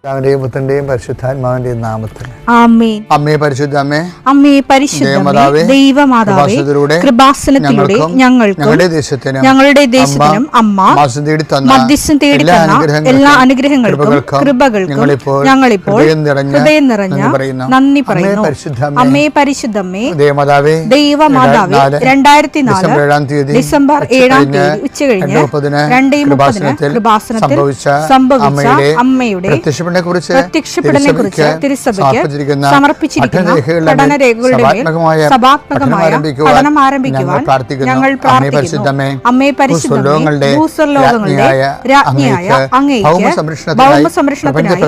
പിതാവിന്റെയും പുത്രന്റെയും പരിശുദ്ധാത്മാവിന്റെയും നാമത്തിൽ ആമേൻ. അമ്മേ പരിശുദ്ധ അമ്മേ, അമ്മേ പരിശുദ്ധമേ, ദൈവമാതാവേ, കൃപാസനത്തിലൂടെ ഞങ്ങൾക്കും ഞങ്ങളുടെ ദേശത്തിനും അമ്മ മധ്യസ്ഥം തേടി തന്ന എല്ലാ അനുഗ്രഹങ്ങൾക്കും കൃപകൾക്കും ഞങ്ങളിപ്പോൾ ഹൃദയം നിറഞ്ഞ നന്ദി പറയുന്നു. അമ്മേ പരിശുദ്ധമേ, ദൈവമാതാവേ, 2004 ഡിസംബർ 7 ഉച്ചകഴിഞ്ഞ് 2:30 കൃപാസനത്തിൽ സംഭവിച്ച അമ്മയുടെ പ്രത്യക്ഷപ്പെടലിനെക്കുറിച്ച് തിരുസഭയ്ക്ക് സമർപ്പിച്ചിരിക്കുന്ന പഠനരേഖകളുടെ മേൽ സഭാത്മകമായ പഠനം ആരംഭിക്കുവാൻ ഞങ്ങൾ പ്രാർത്ഥിക്കുന്നു. അമ്മേ പരിശുദ്ധമേ, ഭൂസ്വർലോകങ്ങളുടെ രാജ്ഞിയായ അങ്ങേയ്ക്ക് ഭൗമസംരക്ഷണത്തിനായി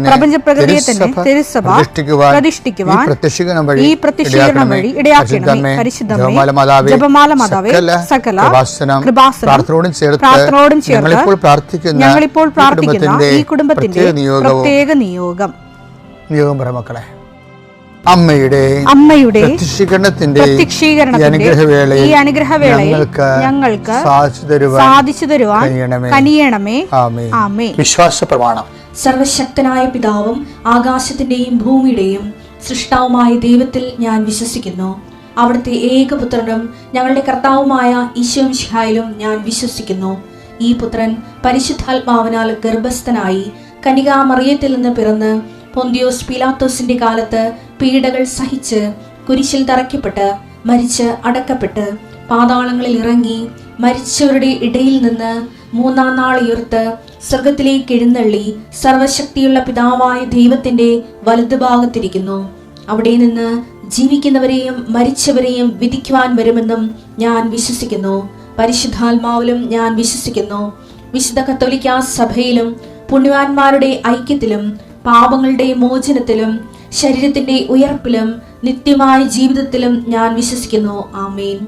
പ്രപഞ്ചപ്രകൃതിയെ തന്നെ തിരുസഭ പ്രതിഷ്ഠിക്കുവാൻ ഈ പ്രത്യക്ഷീകരണം വഴി ഇടയാക്കണമേ. പരിശുദ്ധമേ, ജപമാല മാതാവേ, സകല കൃപാസനം പ്രാർത്ഥനയോടും ചേർത്ത് ഞങ്ങളിപ്പോൾ പ്രാർത്ഥിക്കുന്ന ഈ കുടുംബത്തിന്റെ പ്രത്യേക നിയോഗം മക്കളെ, അമ്മയുടെ പ്രത്യക്ഷീകരണത്തിന്റെ ഈ അനുഗ്രഹവേളയിൽ ഞങ്ങൾക്ക് സാധിച്ചു തരുവാൻ കനിയണമേ. ആമേൻ. വിശ്വാസ പ്രമാണം. സർവശക്തനായ പിതാവും ആകാശത്തിന്റെയും ഭൂമിയുടെയും സൃഷ്ടാവുമായ ദൈവത്തിൽ ഞാൻ വിശ്വസിക്കുന്നു. അവിടുത്തെ ഏകപുത്രനും ഞങ്ങളുടെ കർത്താവുമായ ഈശോമിശിഹായിലും ഞാൻ വിശ്വസിക്കുന്നു. ഈ പുത്രൻ പരിശുദ്ധാത്മാവിനാൽ ഗർഭസ്ഥനായി കന്യകാമറിയത്തിൽ നിന്ന് പിറന്ന് പൊന്തിയോസ് പീലാത്തോസിന്റെ കാലത്ത് പീഡകൾ സഹിച്ച് കുരിശിൽ തറയ്ക്കപ്പെട്ട് മരിച്ച് അടക്കപ്പെട്ട് പാതാളങ്ങളിൽ ഇറങ്ങി മരിച്ചവരുടെ ഇടയിൽ നിന്ന് 3-ാം നാൾ ഉയർത്ത് സ്വർഗത്തിലേക്ക് എഴുന്നള്ളി സർവശക്തിയുള്ള പിതാവായ ദൈവത്തിന്റെ വലതുഭാഗത്തിരിക്കുന്നു. അവിടെ നിന്ന് ജീവിക്കുന്നവരെയും മരിച്ചവരെയും വിധിക്കുവാൻ വരുമെന്നും ഞാൻ വിശ്വസിക്കുന്നു. പരിശുദ്ധാത്മാവിലും ഞാൻ വിശ്വസിക്കുന്നു. വിശുദ്ധ കത്തോലിക്കാ സഭയിലും പുണ്യവാന്മാരുടെ ഐക്യത്തിലും പാപങ്ങളുടെ മോചനത്തിലും ശരീരത്തിന്റെ ഉയർപ്പിലും നിത്യമായ ജീവിതത്തിലും ഞാൻ വിശ്വസിക്കുന്നു. ആമേൻ.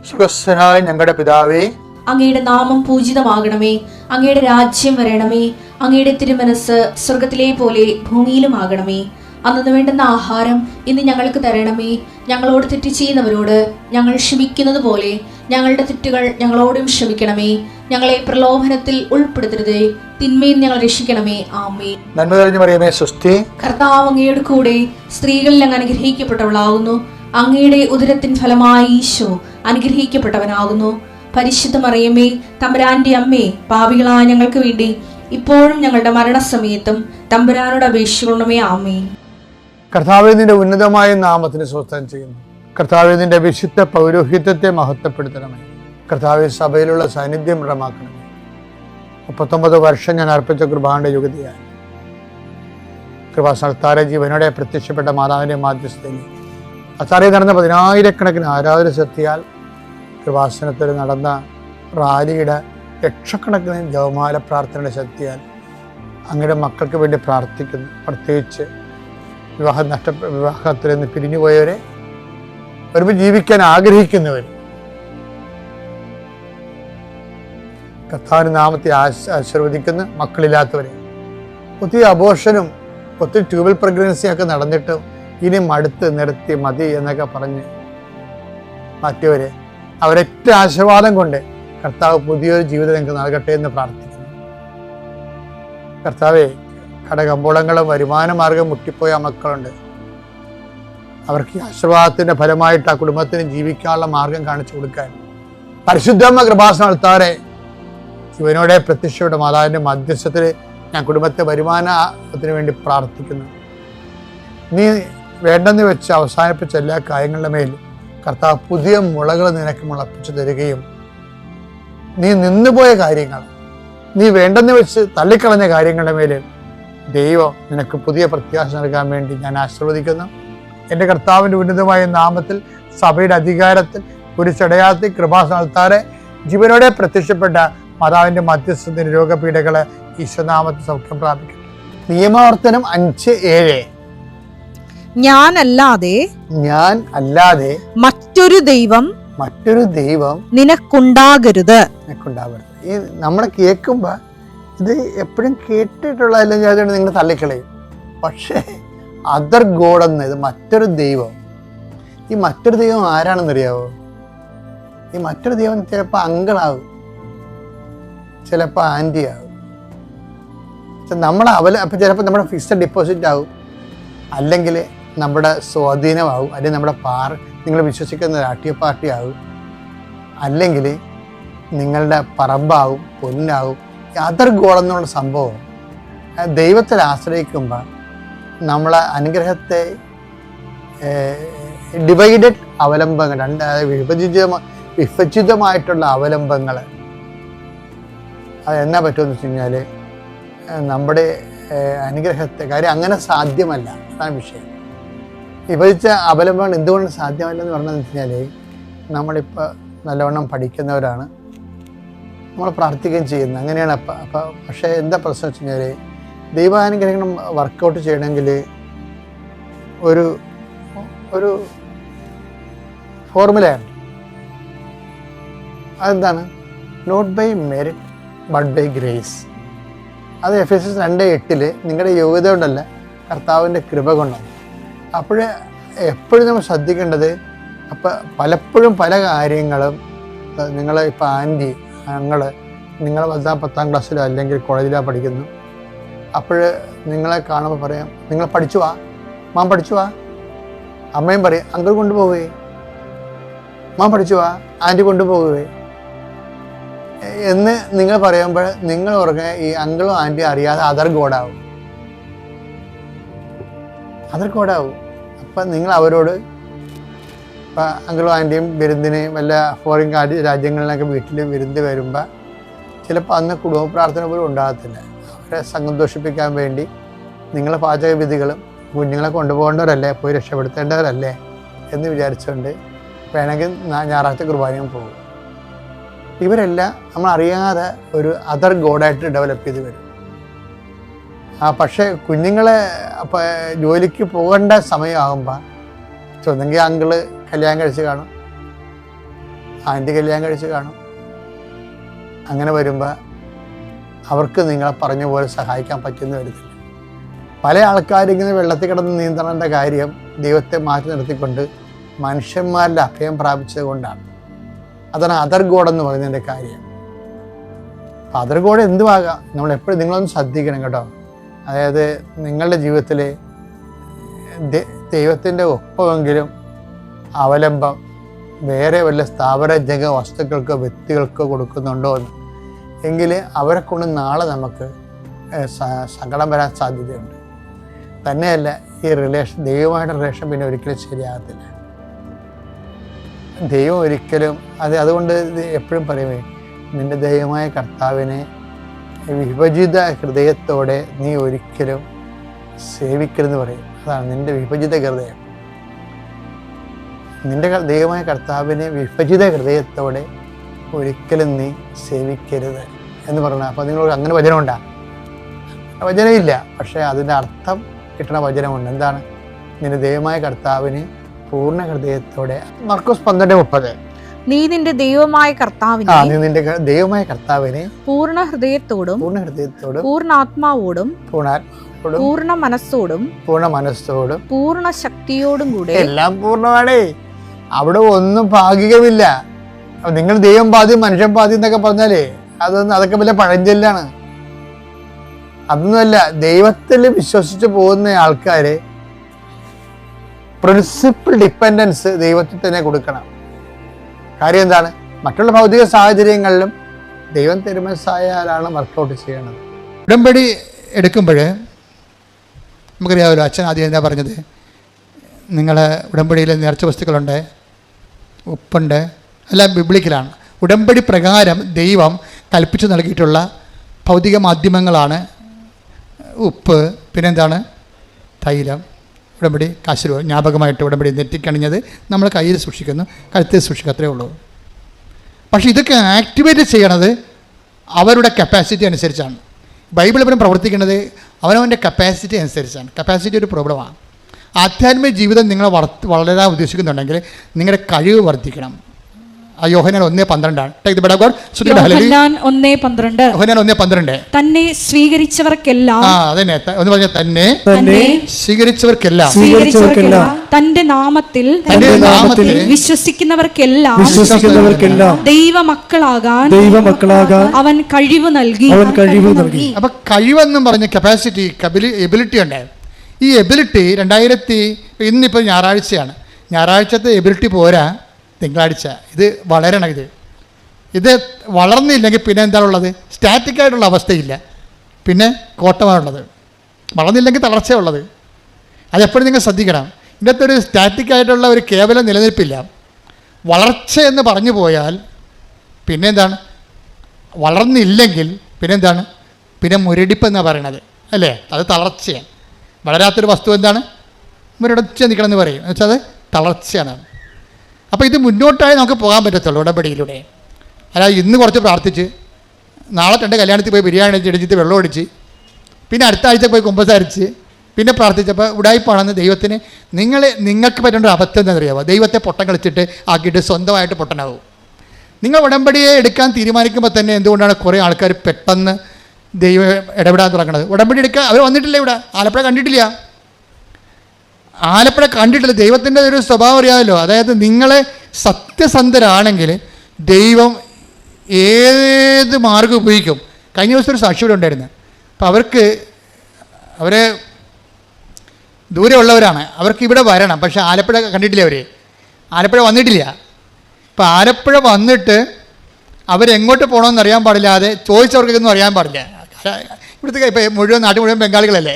സുഖസ്ഥനായ ഞങ്ങളുടെ പിതാവേ, അങ്ങയുടെ നാമം പൂജിതമാകണമേ. അങ്ങയുടെ രാജ്യം വരണമേ. അങ്ങയുടെ തിരുമനസ് സ്വർഗത്തിലെ പോലെ ഭൂമിയിലുമാകണമേ. അന്നു വേണ്ടുന്ന ആഹാരം ഇന്ന് ഞങ്ങൾക്ക് തരണമേ. ഞങ്ങളോട് തെറ്റ് ചെയ്യുന്നവരോട് ഞങ്ങൾ ക്ഷമിക്കുന്നത് പോലെ ഞങ്ങളുടെ തെറ്റുകൾ ഞങ്ങളോടും ക്ഷമിക്കണമേ. ഞങ്ങളെ പ്രലോഭനത്തിൽ ഉൾപ്പെടുത്തരുതേ, തിന്മയിൽ ഞങ്ങൾ രക്ഷിക്കണമേ. ആമേൻ. നന്മ നിറഞ്ഞ മറിയമേ, സ്വസ്തി. കർത്താവ് അങ്ങയുടെ കൂടെ സ്ത്രീകളിൽ അങ്ങ് അനുഗ്രഹിക്കപ്പെട്ടവളാകുന്നു. അങ്ങയുടെ ഉദരത്തിൻ ഫലമായി ഈശോ അനുഗ്രഹിക്കപ്പെട്ടവനാകുന്നു. പരിശുദ്ധ മറിയമേ, തമ്പുരാന്റെ അമ്മേ, പാപികളായ ഞങ്ങൾക്ക് വേണ്ടി ഇപ്പോഴും ഞങ്ങളുടെ മരണസമയത്തും തമ്പുരാനോട് അപേക്ഷിക്കണമേ. ആമേൻ. കർത്താവേ, നിന്റെ ഉന്നതമായ നാമത്തിന് സ്വസ്ഥം ചെയ്യുന്നു. കർത്താവേ, നിന്റെ വിശുദ്ധ പൗരോഹിത്യത്തെ മഹത്വപ്പെടുത്തണമേ. കർത്താവേ, സഭയിലുള്ള സാന്നിധ്യം ദൃഢമാക്കണമേ. 39 വർഷം ഞാൻ അർപ്പിച്ച കൃപാന്റെ യുഗതിയായി കൃപാസനത്താരെ ജീവനോടെ പ്രത്യക്ഷപ്പെട്ട മാതാവിന്റെ മാധ്യസ്ഥയിൽ അത്താറെ നടന്ന 10,000-കണക്കിന് ആരാധന ശക്തിയാൽ കൃപാസനത്തിൽ നടന്ന റാലിയുടെ ലക്ഷക്കണക്കിന് ജപമാല പ്രാർത്ഥനയുടെ ശക്തിയാൽ അങ്ങയുടെ മക്കൾക്ക് വേണ്ടി പ്രാർത്ഥിക്കുന്നു. പ്രത്യേകിച്ച് വിവാഹത്തിൽ നിന്ന് പിരിഞ്ഞുപോയവരെ, ഒരുമിച്ച് ജീവിക്കാൻ ആഗ്രഹിക്കുന്നവർ, കർത്താവിന്റെ നാമത്തെ ആശീർവദിക്കുന്ന മക്കളില്ലാത്തവരെ, ഒത്തിരി അബോർഷനും ഒത്തിരി ട്യൂബൽ പ്രഗ്നൻസിയൊക്കെ നടന്നിട്ടും ഇനി മടുത്ത് നിർത്തി മതി എന്നൊക്കെ പറഞ്ഞ് മാറ്റിയവരെ, അവരൊറ്റ ആശീർവാദം കൊണ്ട് കർത്താവ് പുതിയൊരു ജീവിതം നിങ്ങൾക്ക് നൽകട്ടെ എന്ന് പ്രാർത്ഥിക്കുന്നു. കർത്താവെ, കടകമ്പോളങ്ങളും വരുമാന മാർഗം മുട്ടിപ്പോയ മക്കളുണ്ട്. അവർക്ക് ഈ ആശീർവാദത്തിന്റെ ഫലമായിട്ട് ആ കുടുംബത്തിന് ജീവിക്കാനുള്ള മാർഗം കാണിച്ചു കൊടുക്കാൻ പരിശുദ്ധമ്മ കൃപാസനം നടത്താറെ ജീവനോടെ പ്രത്യക്ഷയുടെ മാതാവിന്റെ മധ്യസ്ഥത്തിൽ ഞാൻ കുടുംബത്തെ വരുമാനത്തിന് വേണ്ടി പ്രാർത്ഥിക്കുന്നു. നീ വേണ്ടെന്ന് വെച്ച് അവസാനിപ്പിച്ച എല്ലാ കാര്യങ്ങളുടെ മേൽ കർത്താവ് പുതിയ മുളകൾ നിനക്ക് മുളപ്പിച്ചു തരികയും നീ നിന്നുപോയ കാര്യങ്ങൾ, നീ വേണ്ടെന്ന് വെച്ച് തള്ളിക്കളഞ്ഞ കാര്യങ്ങളുടെ മേൽ ദൈവം നിനക്ക് പുതിയ പ്രത്യാശ നൽകാൻ വേണ്ടി ഞാൻ ആശീർവദിക്കുന്നു. എൻ്റെ കർത്താവിൻ്റെ ഉന്നതമായ നാമത്തിൽ സഭയുടെ അധികാരത്തിൽ ഒരു ചടയാത്തി കൃപാസനത്താറെ ജീവനോടെ പ്രത്യക്ഷപ്പെട്ട മാതാവിൻ്റെ മധ്യസ്ഥത്തിന് രോഗപീഠകളെ ഈശ്വനാമത്തിൽ സൗഖ്യം പ്രാപിക്കും. നിയമാവർത്തനം 5:7 ഞാൻ അല്ലാതെ മറ്റൊരു ദൈവം നിനക്കുണ്ടാകരുത്. ഈ നമ്മളെ കേൾക്കുമ്പോ ഇത് എപ്പോഴും കേട്ടിട്ടുള്ളതല്ലെങ്കിൽ അതുകൊണ്ട് നിങ്ങൾ തള്ളിക്കളയും. പക്ഷേ അതർ ഗോഡ് എന്ന്, ഇത് മറ്റൊരു ദൈവം. ഈ മറ്റൊരു ദൈവം ആരാണെന്നറിയാവോ? ഈ മറ്റൊരു ദൈവം ചിലപ്പോൾ അങ്കിളാകും, ചിലപ്പോൾ ആൻറ്റി ആകും, നമ്മൾ അപ്പം ചിലപ്പോൾ നമ്മുടെ ഫിക്സഡ് ഡിപ്പോസിറ്റ് ആവും, അല്ലെങ്കിൽ നമ്മുടെ സ്വാധീനമാവും, അല്ലെങ്കിൽ നമ്മുടെ നിങ്ങൾ വിശ്വസിക്കുന്ന രാഷ്ട്രീയ പാർട്ടി ആവും, അല്ലെങ്കിൽ നിങ്ങളുടെ പറമ്പാവും, പൊന്നാവും. അതർ ഗോൾ എന്നുള്ള സംഭവം ദൈവത്തിൽ ആശ്രയിക്കുമ്പോൾ നമ്മളെ അനുഗ്രഹത്തെ ഡിവൈഡഡ് അവലംബങ്ങൾ, വിഭജിതമായിട്ടുള്ള അവലംബങ്ങൾ അത് എന്നാ പറ്റുമെന്ന് വെച്ച് കഴിഞ്ഞാൽ നമ്മുടെ അനുഗ്രഹത്തെ, കാര്യം അങ്ങനെ സാധ്യമല്ല, അതാണ് വിഷയം. വിഭജിച്ച അവലംബങ്ങൾ എന്തുകൊണ്ട് സാധ്യമല്ലെന്ന് പറഞ്ഞതെന്ന് വെച്ച് കഴിഞ്ഞാൽ നമ്മളിപ്പോൾ നല്ലവണ്ണം പഠിക്കുന്നവരാണ്, നമ്മൾ പ്രാർത്ഥിക്കുകയും ചെയ്യുന്നത്, അങ്ങനെയാണ്. പക്ഷേ എന്താ പ്രശ്നം വെച്ച് കഴിഞ്ഞാൽ ദൈവാനുഗ്രഹം വർക്കൗട്ട് ചെയ്യണമെങ്കിൽ ഒരു ഒരു ഫോർമുലയാണ്. അതെന്താണ്? Not by merit but by grace. അത് എഫെസ്യസ് 2:8 നിങ്ങളുടെ യോഗ്യത കൊണ്ടല്ല, കർത്താവിൻ്റെ കൃപ കൊണ്ടാണ്. അപ്പോൾ എപ്പോഴും നമ്മൾ ശ്രദ്ധിക്കേണ്ടത്, പലപ്പോഴും പല കാര്യങ്ങളും നിങ്ങൾ ഇപ്പോൾ ആൻറ്റി നിങ്ങൾ 10ാം ക്ലാസ്സിലോ അല്ലെങ്കിൽ കോളേജിലോ പഠിക്കുന്നു, അപ്പോൾ നിങ്ങളെ കാണുമ്പോൾ പറയാം, നിങ്ങൾ പഠിച്ചു വാ, മാം പഠിച്ചു വാ. അമ്മയും പറയും, അങ്കിൾ കൊണ്ടുപോവേ, മാം പഠിച്ചു വാ, ആൻറ്റി കൊണ്ടുപോകുവേ എന്ന് നിങ്ങൾ പറയുമ്പോൾ നിങ്ങൾ ഓർക്കുക ഈ അങ്കിളും ആൻറ്റിയും അറിയാതെ അതർ ഗോഡാവും. അപ്പം നിങ്ങൾ അവരോട് ഇപ്പം അങ്കിളും ആൻറ്റിയും വിരുന്നിന് വല്ല ഫോറിൻ രാജ്യങ്ങളിലൊക്കെ വീട്ടിൽ വിരുന്ന് വരുമ്പോൾ ചിലപ്പോൾ അന്ന് കുടുംബ പ്രാർത്ഥന പോലും ഉണ്ടാകത്തില്ല. അവരെ സന്തോഷിപ്പിക്കാൻ വേണ്ടി നിങ്ങളെ പാചക വിധികളും കുഞ്ഞുങ്ങളെ കൊണ്ടുപോകേണ്ടവരല്ലേ, പോയി രക്ഷപ്പെടുത്തേണ്ടവരല്ലേ എന്ന് വിചാരിച്ചുകൊണ്ട് വേണമെങ്കിൽ ഞായറാഴ്ച കുർബാനയും പോകും. ഇവരെല്ലാം നമ്മളറിയാതെ ഒരു അതർ ഗോഡായിട്ട് ഡെവലപ്പ് ചെയ്ത് വരും. പക്ഷേ കുഞ്ഞുങ്ങളെ ജോലിക്ക് പോകേണ്ട സമയമാകുമ്പോൾ ഒന്നെങ്കിൽ അങ്കിള് കല്യാണം കഴിച്ച് കാണും, ആൻറ്റി കല്യാണം കഴിച്ച് കാണും. അങ്ങനെ വരുമ്പോൾ അവർക്ക് നിങ്ങളെ പറഞ്ഞ പോലെ സഹായിക്കാൻ പറ്റുമെന്ന് വരത്തില്ല. പല ആൾക്കാരിങ്ങനെ വെള്ളത്തിൽ കിടന്ന് നീന്തണേണ്ട കാര്യം ദൈവത്തെ മാറ്റി നിർത്തിക്കൊണ്ട് മനുഷ്യന്മാരുടെ അഭയം പ്രാപിച്ചത് കൊണ്ടാണ്. അതാണ് അതർ ഗോഡ് എന്ന് പറയുന്നതിൻ്റെ കാര്യം. അപ്പം അതർ ഗോഡ് എന്തുവാകാം, നമ്മളെപ്പോഴും നിങ്ങളൊന്ന് ശ്രദ്ധിക്കണം കേട്ടോ. അതായത് നിങ്ങളുടെ ജീവിതത്തിൽ ദൈവത്തിൻ്റെ ഒപ്പമെങ്കിലും അവലംബം വേറെ വല്ല സ്ഥാപന ജഗ വസ്തുക്കൾക്കോ വ്യക്തികൾക്കോ കൊടുക്കുന്നുണ്ടോ എന്ന്, എങ്കിൽ അവരെ കൊണ്ട് നാളെ നമുക്ക് സങ്കടം വരാൻ സാധ്യതയുണ്ട്. തന്നെയല്ല, ഈ റിലേഷൻ, ദൈവമായിട്ട് റിലേഷൻ പിന്നെ ഒരിക്കലും ശരിയാകത്തില്ല. ദൈവം ഒരിക്കലും അതുകൊണ്ട് എപ്പോഴും പറയുമേ, നിൻ്റെ ദൈവമായ കർത്താവിനെ വിഭജിത ഹൃദയത്തോടെ നീ ഒരിക്കലും സേവിക്കരുതെന്ന് പറയും. അതാണ് നിൻ്റെ വിഭജിത ഹൃദയം. നിൻ്റെ ദൈവമായ കർത്താവിനെ വിഭജിത ഹൃദയത്തോടെ ഒരിക്കലും നീ സേവിക്കരുത് എന്ന് പറഞ്ഞാൽ, അപ്പോൾ നിങ്ങൾ അങ്ങനെ വചനമുണ്ടാ? വചനമില്ല, പക്ഷേ അതിൻ്റെ അർത്ഥം കിട്ടുന്ന വചനമുണ്ട്. എന്താണ്? നിന്റെ ദൈവമായ കർത്താവിനെ പൂർണ്ണ ഹൃദയത്തോടെ. മർക്കോസ് 12:30 നീ നിന്റെ ദൈവമായ കർത്താവിനെ ദൈവമായ കർത്താവിനെ പൂർണ്ണ ഹൃദയത്തോടും പൂർണ്ണ ആത്മാവോടും പൂർണ്ണ മനസ്സോടും പൂർണ്ണ ശക്തിയോടും കൂടെ. എല്ലാം പൂർണ്ണമാണേ, അവിടെ ഒന്നും ഭാഗികമില്ല. നിങ്ങൾ ദൈവം പാതി മനുഷ്യൻ പാതി എന്നൊക്കെ പറഞ്ഞാലേ അതൊക്കെ വലിയ പഴഞ്ചൊല്ലാണ്. അതൊന്നുമല്ല. ദൈവത്തിൽ വിശ്വസിച്ച് പോകുന്ന ആൾക്കാര് പ്രിൻസിപ്പിൾ ഡിപ്പെൻഡൻസ് ദൈവത്തിൽ തന്നെ കൊടുക്കണം. കാര്യം എന്താണ്? മറ്റുള്ള ഭൗതിക സാഹചര്യങ്ങളിലും ദൈവം തിരുമനസ്സായാലാണ് വർക്കൗട്ട് ചെയ്യണത്. ഉടമ്പടി എടുക്കുമ്പോൾ നമുക്കറിയാമല്ലോ, അച്ഛൻ ആദ്യം എന്താ പറഞ്ഞത്? നിങ്ങളെ ഉടമ്പടിയിൽ നേർച്ച വസ്തുക്കളുണ്ട്, ഉപ്പുണ്ട്, എല്ലാം ബിബ്ലിക്കലാണ്. ഉടമ്പടി പ്രകാരം ദൈവം കൽപ്പിച്ചു നൽകിയിട്ടുള്ള ഭൗതിക മാധ്യമങ്ങളാണ് ഉപ്പ്, പിന്നെന്താണ്? തൈലം. ഉടമ്പടി കാശുരൂപ ജ്ഞാപകമായിട്ട് ഉടമ്പടി നെറ്റിക്കണിഞ്ഞത് നമ്മൾ കയ്യിൽ സൂക്ഷിക്കുന്നു, കഴുത്തിൽ സൂക്ഷിക്കത്രേ ഉള്ളൂ. പക്ഷേ ഇതൊക്കെ ആക്ടിവേറ്റ് ചെയ്യണത് അവരുടെ കപ്പാസിറ്റി അനുസരിച്ചാണ്. ബൈബിൾ ഇവരും പ്രവർത്തിക്കുന്നത് അവനവൻ്റെ കപ്പാസിറ്റി അനുസരിച്ചാണ്. കപ്പാസിറ്റി ഒരു പ്രോബ്ലമാണ്. ആധ്യാത്മിക ജീവിതം നിങ്ങൾ വളരാൻ ഉദ്ദേശിക്കുന്നുണ്ടെങ്കിൽ നിങ്ങളുടെ കഴിവ് വർദ്ധിക്കണം. യോഹന്നാൻ 1:12. Take the word of God. യോഹന്നാൻ 1:12. യോഹന്നാൻ 1:12. തന്നെ സ്വീകരിച്ചവർക്കെല്ലാം, അതന്നെ ഒന്ന് പറഞ്ഞ, തന്നെ സ്വീകരിച്ചവർക്കെല്ലാം, തന്റെ നാമത്തിൽ വിശ്വസിക്കുന്നവർക്കെല്ലാം ദൈവമക്കളാകാൻ അവൻ കഴിവ് നൽകി. അപ്പൊ കഴിവെന്നും പറഞ്ഞ കപ്പാസിറ്റി, എബിലിറ്റി ഉണ്ട്. ഈ എബിലിറ്റി ഇന്നിപ്പോൾ ഞായറാഴ്ചയാണ്, ഞായറാഴ്ചത്തെ എബിലിറ്റി പോരാ, തിങ്കളാഴ്ച ഇത് വളരണം. ഇത് വളർന്നില്ലെങ്കിൽ പിന്നെ എന്താണുള്ളത്? സ്റ്റാറ്റിക്കായിട്ടുള്ള അവസ്ഥയില്ല, പിന്നെ കോട്ടമാണുള്ളത്. വളർന്നില്ലെങ്കിൽ തളർച്ചയുള്ളത്. അതെപ്പോഴും നിങ്ങൾ ശ്രദ്ധിക്കണം. ഇതിനകത്ത് ഒരു സ്റ്റാറ്റിക്കായിട്ടുള്ള ഒരു കേവലം നിലനിൽപ്പില്ല. വളർച്ച എന്ന് പറഞ്ഞു പോയാൽ പിന്നെ എന്താണ്? വളർന്നില്ലെങ്കിൽ പിന്നെന്താണ്? പിന്നെ മുരടിപ്പ് എന്നാണ് പറയണത്, അല്ലേ? അത് തളർച്ചയാണ്. വളരാത്തൊരു വസ്തു എന്താണ്? മുരടിച്ച് നിൽക്കണം എന്ന് പറയും. എന്നുവെച്ചാൽ അത് തളർച്ചയാണ്. അപ്പോൾ ഇത് മുന്നോട്ടായി നമുക്ക് പോകാൻ പറ്റത്തുള്ളൂ ഉടമ്പടിയിലൂടെ. അല്ലാതെ ഇന്ന് കുറച്ച് പ്രാർത്ഥിച്ച് നാളെ 2 കല്യാണത്തിൽ പോയി ബിരിയാണി ഇടിച്ചിട്ട് വെള്ളം ഒടിച്ച് പിന്നെ അടുത്ത ആഴ്ച പോയി കുമ്പസാരിച്ച് പിന്നെ പ്രാർത്ഥിച്ചപ്പോൾ ഉടായിപ്പാണെന്ന് ദൈവത്തിന് നിങ്ങൾക്ക് പറ്റേണ്ട ഒരു അബദ്ധം എന്താണെന്നറിയാമോ? ദൈവത്തെ പൊട്ടം കളിച്ചിട്ട് ആക്കിയിട്ട് സ്വന്തമായിട്ട് പൊട്ടനാവും. നിങ്ങൾ ഉടമ്പടിയെ എടുക്കാൻ തീരുമാനിക്കുമ്പോൾ തന്നെ എന്തുകൊണ്ടാണ് കുറേ ആൾക്കാർ പെട്ടെന്ന് ദൈവം ഇടപെടാൻ തുടങ്ങുന്നത്? ഉടമ്പടി എടുക്കാൻ അവർ വന്നിട്ടില്ല, ഇവിടെ ആലപ്പുഴ കണ്ടിട്ടില്ല. ദൈവത്തിൻ്റെ ഒരു സ്വഭാവം അറിയാമല്ലോ. അതായത് നിങ്ങളെ സത്യസന്ധരാണെങ്കിൽ ദൈവം ഏത് മാർഗം ഉപയോഗിക്കും. കഴിഞ്ഞ ദിവസം ഒരു സാക്ഷി ഇവിടെ ഉണ്ടായിരുന്നു. അപ്പോൾ അവരെ ദൂരെയുള്ളവരാണ്, അവർക്ക് ഇവിടെ വരണം, പക്ഷേ ആലപ്പുഴ കണ്ടിട്ടില്ല. ആലപ്പുഴ വന്നിട്ടില്ല. ഇപ്പോൾ ആലപ്പുഴ വന്നിട്ട് അവരെങ്ങോട്ട് പോകണമെന്ന് അറിയാൻ പാടില്ലാതെ ചോദിച്ചവർക്കൊന്നും അറിയാൻ പാടില്ല. ഇവിടുത്തെ ഇപ്പോൾ നാട്ടിൽ മുഴുവൻ ബംഗാളികളല്ലേ,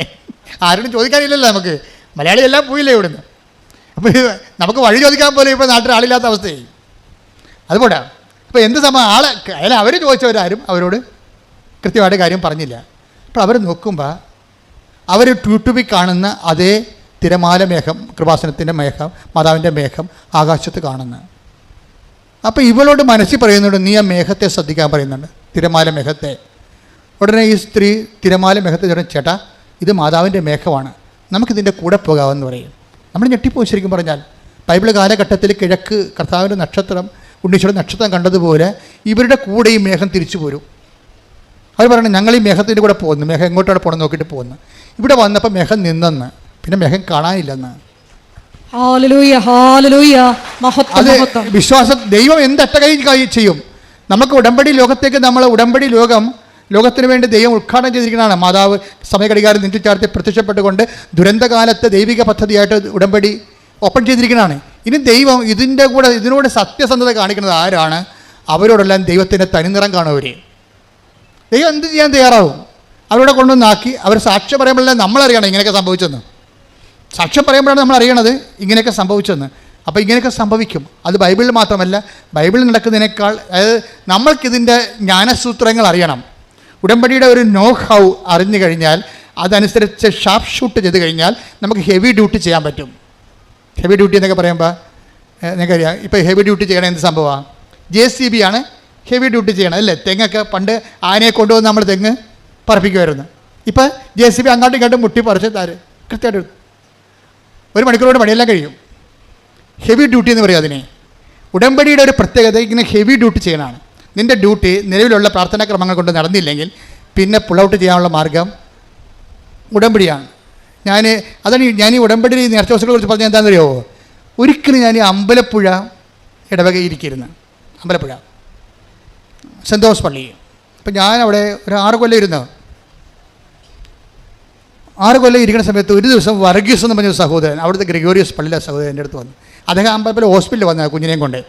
ആരോടും ചോദിക്കാനില്ലല്ലോ. നമുക്ക് മലയാളി എല്ലാം പോയില്ലേ ഇവിടുന്ന്. അപ്പോൾ നമുക്ക് വഴി ചോദിക്കാൻ പോലെ ഇപ്പോൾ നാട്ടിൽ ആളില്ലാത്ത അവസ്ഥയായി. അതുപോലെ അപ്പോൾ എന്ത് സംഭവം? അവർ ചോദിച്ചവരാരും അവരോട് കൃത്യമായിട്ട് കാര്യം പറഞ്ഞില്ല. അപ്പോൾ അവർ നോക്കുമ്പോൾ അവർ ട്യൂട്യൂബിൽ കാണുന്ന അതേ തിരമാല മേഘം, കൃപാസനത്തിൻ്റെ മേഘം, മാതാവിൻ്റെ മേഘം ആകാശത്ത് കാണുന്നു. അപ്പോൾ ഇവളോട് മനസ്സിൽ പറയുന്നുണ്ട്, നീ ആ മേഘത്തെ ശ്രദ്ധിക്കാൻ പറയുന്നുണ്ട്, തിരമാല മേഘത്തെ. ഉടനെ ഈ സ്ത്രീ തിരമാല മേഘത്തെ പറഞ്ഞു, ചേട്ടാ ഇത് മാതാവിൻ്റെ മേഘമാണ്, നമുക്കിതിൻ്റെ കൂടെ പോകാമെന്ന് പറയും. നമ്മൾ ഞെട്ടിപ്പോയി ശരിക്കും പറഞ്ഞാൽ. ബൈബിൾ കാലഘട്ടത്തിൽ കിഴക്ക് കർത്താവിൻ്റെ നക്ഷത്രം, ഉണ്ണീശ്വരൻ നക്ഷത്രം കണ്ടതുപോലെ ഇവരുടെ കൂടെ ഈ മേഘം തിരിച്ചു പോരും. അവർ പറഞ്ഞു, ഞങ്ങൾ ഈ മേഘത്തിൻ്റെ കൂടെ പോകുന്നു. മേഘം എങ്ങോട്ടാണ് പോകണം നോക്കിയിട്ട് പോകുന്നു. ഇവിടെ വന്നപ്പോൾ മേഘം നിന്നെന്ന്, പിന്നെ മേഘം കാണാനില്ലെന്ന്. അത് വിശ്വാസം. ദൈവം എന്തട്ടകൈ ചെയ്യും. നമുക്ക് ഉടമ്പടി ലോകത്തേക്ക് ലോകത്തിന് വേണ്ടി ദൈവം ഉദ്ഘാടനം ചെയ്തിരിക്കുന്നതാണ്. മാതാവ് സമയഘടികാരം നെഞ്ചിച്ചാർത്തി പ്രത്യക്ഷപ്പെട്ടുകൊണ്ട് ദുരന്തകാലത്ത് ദൈവിക പദ്ധതിയായിട്ട് ഉടമ്പടി ഓപ്പൺ ചെയ്തിരിക്കുന്നതാണ്. ഇനി ദൈവം ഇതിനോട് സത്യസന്ധത കാണിക്കുന്നത് ആരാണ്? അവരോടെല്ലാം ദൈവത്തിൻ്റെ തനിനിറം കാണുവർ. ദൈവം എന്ത് ചെയ്യാൻ തയ്യാറാവും? അവരോടെ കൊണ്ടുവന്നാക്കി അവർ സാക്ഷ്യം പറയുമ്പോഴല്ലേ നമ്മളറിയണം ഇങ്ങനെയൊക്കെ സംഭവിച്ചെന്ന്. സാക്ഷ്യം പറയുമ്പോഴാണ് നമ്മൾ അറിയണത് ഇങ്ങനെയൊക്കെ സംഭവിച്ചെന്ന്. അപ്പോൾ ഇങ്ങനെയൊക്കെ സംഭവിക്കും. അത് ബൈബിളിൽ മാത്രമല്ല, ബൈബിളിൽ നടക്കുന്നതിനേക്കാൾ, അതായത് നമ്മൾക്കിതിൻ്റെ ജ്ഞാനസൂത്രങ്ങൾ അറിയണം. ഉടമ്പടിയുടെ ഒരു നോ ഹൗ അറിഞ്ഞു കഴിഞ്ഞാൽ അതനുസരിച്ച് ഷാർപ്പ് ഷൂട്ട് ചെയ്ത് കഴിഞ്ഞാൽ നമുക്ക് ഹെവി ഡ്യൂട്ടി ചെയ്യാൻ പറ്റും. ഹെവി ഡ്യൂട്ടി എന്നൊക്കെ പറയുമ്പോൾ നിങ്ങൾക്കറിയാം, ഇപ്പോൾ ഹെവി ഡ്യൂട്ടി ചെയ്യണ എന്ത് സംഭവമാണ്? JCB ആണ് ഹെവി ഡ്യൂട്ടി ചെയ്യണം, അല്ലേ? തെങ്ങൊക്കെ പണ്ട് ആനയെ കൊണ്ടുവന്ന് നമ്മൾ തെങ്ങ് പറപ്പിക്കുമായിരുന്നു. ഇപ്പോൾ JCB അങ്ങോട്ടും ഇങ്ങോട്ടും മുട്ടി പറിച്ച് കൃത്യമായിട്ട് 1 മണിക്കൂറോട് പണിയെല്ലാം കഴിയും. ഹെവി ഡ്യൂട്ടി എന്ന് പറയും അതിനെ. ഉടമ്പടിയുടെ ഒരു പ്രത്യേകത ഇങ്ങനെ ഹെവി ഡ്യൂട്ടി ചെയ്യണമാണ്. നിൻ്റെ ഡ്യൂട്ടി നിലവിലുള്ള പ്രാർത്ഥനാക്രമങ്ങൾ കൊണ്ട് നടന്നില്ലെങ്കിൽ പിന്നെ പുൾ ഔട്ട് ചെയ്യാനുള്ള മാർഗം ഉടമ്പടിയാണ്. ഞാൻ ഈ ഉടമ്പടി നേർച്ച ദിവസങ്ങളെ കുറിച്ച് പറഞ്ഞാൽ എന്താണെന്ന് അറിയാമോ? ഒരിക്കലും ഞാൻ ഈ അമ്പലപ്പുഴ ഇടവകയിരിക്കുന്നു, അമ്പലപ്പുഴ സെൻറ് തോമസ് പള്ളി. അപ്പം ഞാനവിടെ ഒരു 6 കൊല്ലം ഇരുന്നു. 6 കൊല്ലം ഇരിക്കുന്ന സമയത്ത് ഒരു ദിവസം വർഗീസ് എന്ന് പറഞ്ഞ സഹോദരൻ, അവിടുത്തെ ഗ്രിഗോറിയസ് പള്ളിയിലെ സഹോദരൻ എൻ്റെ അടുത്ത് വന്നു. അദ്ദേഹം അമ്പലപ്പുഴ ഹോസ്പിറ്റലിൽ വന്ന കുഞ്ഞിനെയും കൊണ്ട്.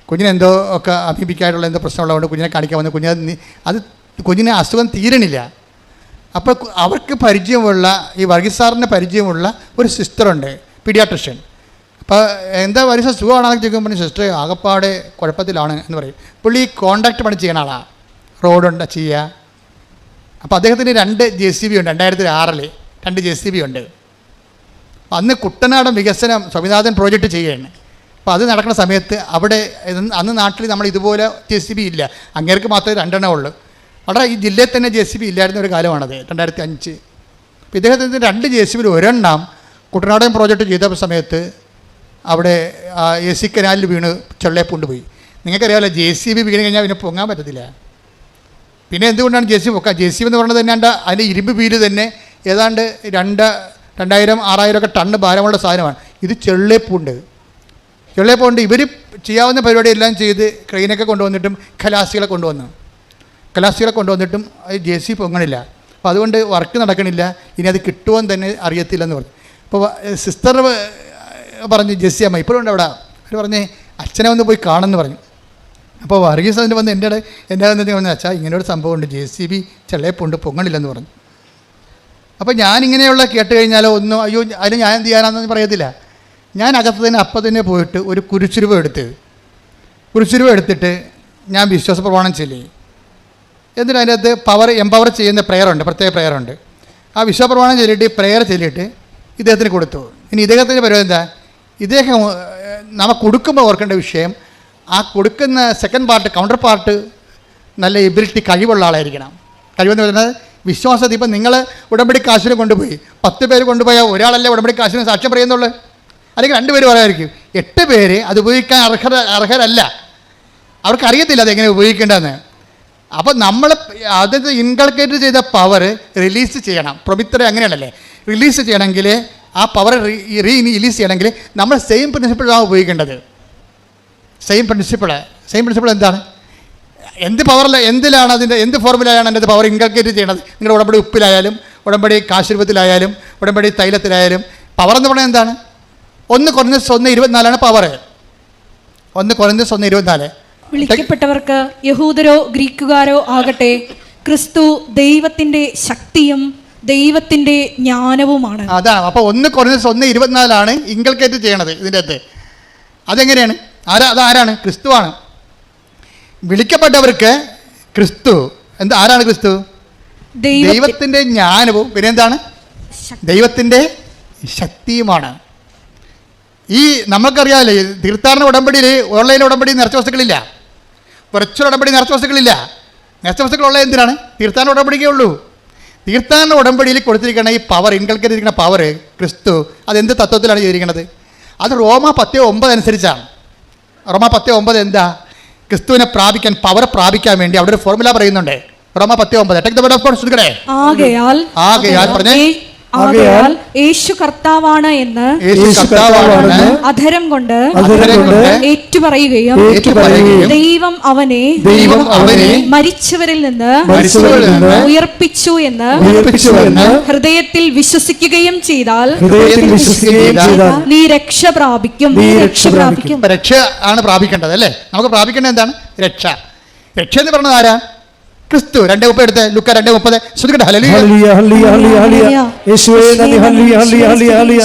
കുഞ്ഞിനെന്തോ ഒക്കെ അമീബിക്കായിട്ടുള്ള എന്തോ പ്രശ്നമുള്ളതുകൊണ്ട് കുഞ്ഞിനെ കാണിക്കാൻ വന്നു. കുഞ്ഞിനെ അസുഖം തീരണില്ല. അപ്പോൾ അവർക്ക് പരിചയമുള്ള, ഈ വർഗീസ് സാറിന് പരിചയമുള്ള ഒരു സിസ്റ്ററുണ്ട്, പീഡിയാട്രിഷ്യൻ. അപ്പോൾ എന്താ വർഗീസ് സുഖമാണെന്ന് ചോദിക്കുമ്പോൾ സിസ്റ്റർ ആകപ്പാടെ കുഴപ്പത്തിലാണ് എന്ന് പറയും. പുള്ളി കോൺട്രാക്ട് പണി ചെയ്യണ ആളാണ്, റോഡുണ്ട് ചെയ്യുക. അപ്പോൾ അദ്ദേഹത്തിന് 2 JCB ഉണ്ട്. 2006 2 JCB ഉണ്ട്. അന്ന് കുട്ടനാടൻ വികസനം സ്വാമിനാഥൻ പ്രോജക്റ്റ് ചെയ്യുകയാണ്. അപ്പോൾ അത് നടക്കുന്ന സമയത്ത് അവിടെ അന്ന് നാട്ടിൽ നമ്മൾ ഇതുപോലെ JCB ഇല്ല, അങ്ങേർക്ക് മാത്രമേ 2 എണ്ണം ഉള്ളൂ. അവിടെ ഈ ജില്ലയിൽ തന്നെ JCB ഇല്ലായിരുന്ന ഒരു കാലമാണത്, 2005. അപ്പോൾ ഇദ്ദേഹത്തിന് 2 JCB 1 എണ്ണം കുട്ടനാടൻ പ്രോജക്റ്റ് ചെയ്ത സമയത്ത് അവിടെ AC കനാലിൽ വീണ് ചെള്ളയെ കൊണ്ടുപോയി. നിങ്ങൾക്കറിയാമല്ലോ JCB വീണ് കഴിഞ്ഞാൽ പിന്നെ പൊങ്ങാൻ പറ്റത്തില്ല. പിന്നെ എന്തുകൊണ്ടാണ് JCB പൊക്കുക? JCB എന്ന് പറയുന്നത് തന്നെ അതിൻ്റെ ഇരുമ്പ് വീല് തന്നെ ഏതാണ്ട് 2000-6000 ഒക്കെ ടണ്ണ് ഭാരമുള്ള സാധനമാണ്. ഇത് ചെള്ളേപ്പുണ്ട്. ഇവർ ചെയ്യാവുന്ന പരിപാടിയെല്ലാം ചെയ്ത് ക്രെയിനൊക്കെ കൊണ്ടുവന്നിട്ടും കലാസികളെ കൊണ്ടുവന്നിട്ടും അത് JCB പൊങ്ങണില്ല. അപ്പോൾ അതുകൊണ്ട് വർക്ക് നടക്കണില്ല. ഇനി അത് കിട്ടുമെന്ന് തന്നെ അറിയത്തില്ലെന്ന് പറഞ്ഞു. അപ്പോൾ സിസ്റ്റർ പറഞ്ഞു, ജെസ്സി അമ്മ ഇപ്പോഴും ഉണ്ട് അവിടെ. അവർ പറഞ്ഞ് അച്ഛനെ ഒന്ന് പോയി കാണുമെന്ന് പറഞ്ഞു. അപ്പോൾ വർഗീസ് അതിന് വന്ന് എൻ്റെ വന്ന് അച്ഛാ ഇങ്ങനെയൊരു സംഭവമുണ്ട്, JCB ചെള്ളേപ്പുണ്ട്, പൊങ്ങണില്ലെന്ന് പറഞ്ഞു. അപ്പോൾ ഞാനിങ്ങനെയുള്ള കേട്ട് കഴിഞ്ഞാലോ ഒന്നും അയ്യോ അതിന് ഞാൻ എന്ത് ചെയ്യാനാണെന്ന് പറയത്തില്ല. ഞാൻ അകത്ത് തന്നെ അപ്പം തന്നെ പോയിട്ട് ഒരു കുരിശുരൂപം എടുത്തിട്ട് ഞാൻ വിശ്വാസ പ്രമാണം ചൊല്ലി. എന്നിട്ട് അതിൻ്റെ അകത്ത് എംപവർ ചെയ്യുന്ന പ്രത്യേക പ്രെയറുണ്ട്. ആ വിശ്വാസ പ്രമാണം ചൊല്ലിയിട്ട് പ്രെയർ ചൊല്ലിയിട്ട് ഇദ്ദേഹത്തിന് കൊടുത്തു. ഇനി ഇദ്ദേഹത്തിൻ്റെ പരിപാടി എന്താ? ഇദ്ദേഹം നമ്മൾ കൊടുക്കുമ്പോൾ ഓർക്കേണ്ട വിഷയം, ആ കൊടുക്കുന്ന സെക്കൻഡ് പാർട്ട്, കൗണ്ടർ പാർട്ട് നല്ല എബിലിറ്റി, കഴിവുള്ള ആളായിരിക്കണം. കഴിവെന്ന് പറയുന്നത് വിശ്വാസത്തിൽ ഇപ്പം നിങ്ങൾ ഉടമ്പടി കാശിന് കൊണ്ടുപോയി 10 പേര് കൊണ്ടുപോയാൽ ഒരാളല്ലേ ഉടമ്പടി കാശിന് സാക്ഷ്യം പറയുന്നുള്ളൂ, അല്ലെങ്കിൽ 2 പേര് പറയാമായിരിക്കും. 8 പേര് അത് ഉപയോഗിക്കാൻ അർഹരല്ല. അവർക്കറിയത്തില്ല അതെങ്ങനെ ഉപയോഗിക്കേണ്ടതെന്ന്. അപ്പോൾ നമ്മൾ അത് ഇൻകൾക്കേറ്റ് ചെയ്ത പവർ റിലീസ് ചെയ്യണം. പ്രൊമിത്തറെ അങ്ങനെയാണല്ലേ, റിലീസ് ചെയ്യണമെങ്കിൽ ആ പവർ റിലീസ് ചെയ്യണമെങ്കിൽ നമ്മൾ സെയിം പ്രിൻസിപ്പിളാണ് ഉപയോഗിക്കേണ്ടത്. സെയിം പ്രിൻസിപ്പിൾ എന്താണ്? എന്ത് പവറിൽ എന്തിലാണ് അതിൻ്റെ എന്ത് ഫോർമുലയാണ് അതിൻ്റെ പവർ ഇൻകൾക്കേറ്റ് ചെയ്യണത്? നിങ്ങളുടെ ഉടമ്പടി ഉപ്പിലായാലും ഉടമ്പടി കാശുരൂപത്തിലായാലും ഉടമ്പടി തൈലത്തിലായാലും പവർ എന്ന് പറഞ്ഞാൽ എന്താണ്? 1 Corinthians 1:24 പവർ. 1 Corinthians 1:24. വിളിക്കപ്പെട്ടവർക്ക് യഹൂദരോ ഗ്രീക്കുകാരോ ആകട്ടെ, ക്രിസ്തു ദൈവത്തിൻ്റെ ശക്തിയും ദൈവത്തിൻ്റെ ജ്ഞാനവുമാണ്. അതാണ്. അപ്പോൾ 1 Corinthians 1:24 ഇൻകൾക്കേറ്റ് ചെയ്യണത് ഇതിൻ്റെ അകത്ത്. അതെങ്ങനെയാണ്? അതാരാണ്? ക്രിസ്തുവാണ്. വിളിക്കപ്പെട്ടവർക്ക് ക്രിസ്തു ആരാണ്? ക്രിസ്തു ദൈവത്തിൻ്റെ ജ്ഞാനവും പിന്നെ എന്താണ്? ദൈവത്തിൻ്റെ ശക്തിയുമാണ്. ഈ നമുക്കറിയാമല്ലേ, തീർത്ഥാടന ഉടമ്പടിയിൽ ഓൺലൈൻ ഉടമ്പടി നിറച്ച വസ്തുക്കളില്ല, വെർച്വൽ ഉടമ്പടി നിറച്ച വസ്തുക്കളില്ല. നിറച്ച വസ്തുക്കളുള്ള എന്തിനാണ്? തീർത്ഥാടന ഉടമ്പടിക്കേ ഉള്ളൂ. തീർത്ഥാടന ഉടമ്പടിയിൽ കൊടുത്തിരിക്കുന്ന ഈ പവർ, ഇൻകൾക്കേറ്റ് ചെയ്തിരിക്കുന്ന പവർ ക്രിസ്തു അതെന്ത് തത്വത്തിലാണ് ചെയ്തിരിക്കുന്നത്? അത് റോമ 10:9 അനുസരിച്ചാണ്. റോമ 10:9 എന്താ? ക്രിസ്തുവിനെ പ്രാപിക്കാൻ, പവർ പ്രാപിക്കാൻ വേണ്ടി അവിടെ ഒരു ഫോർമുല പറയുന്നുണ്ട്. റോമ 10:9 ആകയാൽ പറഞ്ഞേ, ആകയാൽ യേശു കർത്താവാണ് എന്ന് അധരം കൊണ്ട് ഏറ്റുപറയുകയും ദൈവം അവനെ മരിച്ചവരിൽ നിന്ന് ഉയർപ്പിച്ചു എന്ന് ഹൃദയത്തിൽ വിശ്വസിക്കുകയും ചെയ്താൽ നീ രക്ഷ പ്രാപിക്കും. രക്ഷ ആണ് പ്രാപിക്കേണ്ടത് അല്ലേ? നമുക്ക് പ്രാപിക്കേണ്ടത് എന്താണ്? രക്ഷ. രക്ഷ എന്ന് പറഞ്ഞത് ആരാ? ക്രിസ്തു. 2:30 എടുത്ത് ലുക്ക 2:30 ശ്രദ്ധിക്കട്ടെ. ഹല്ലേലൂയ ഹല്ലേലൂയ ഹല്ലേലൂയ ഹല്ലേലൂയ യേശുവേ നന്ദി. ഹല്ലേലൂയ ഹല്ലേലൂയ ഹല്ലേലൂയ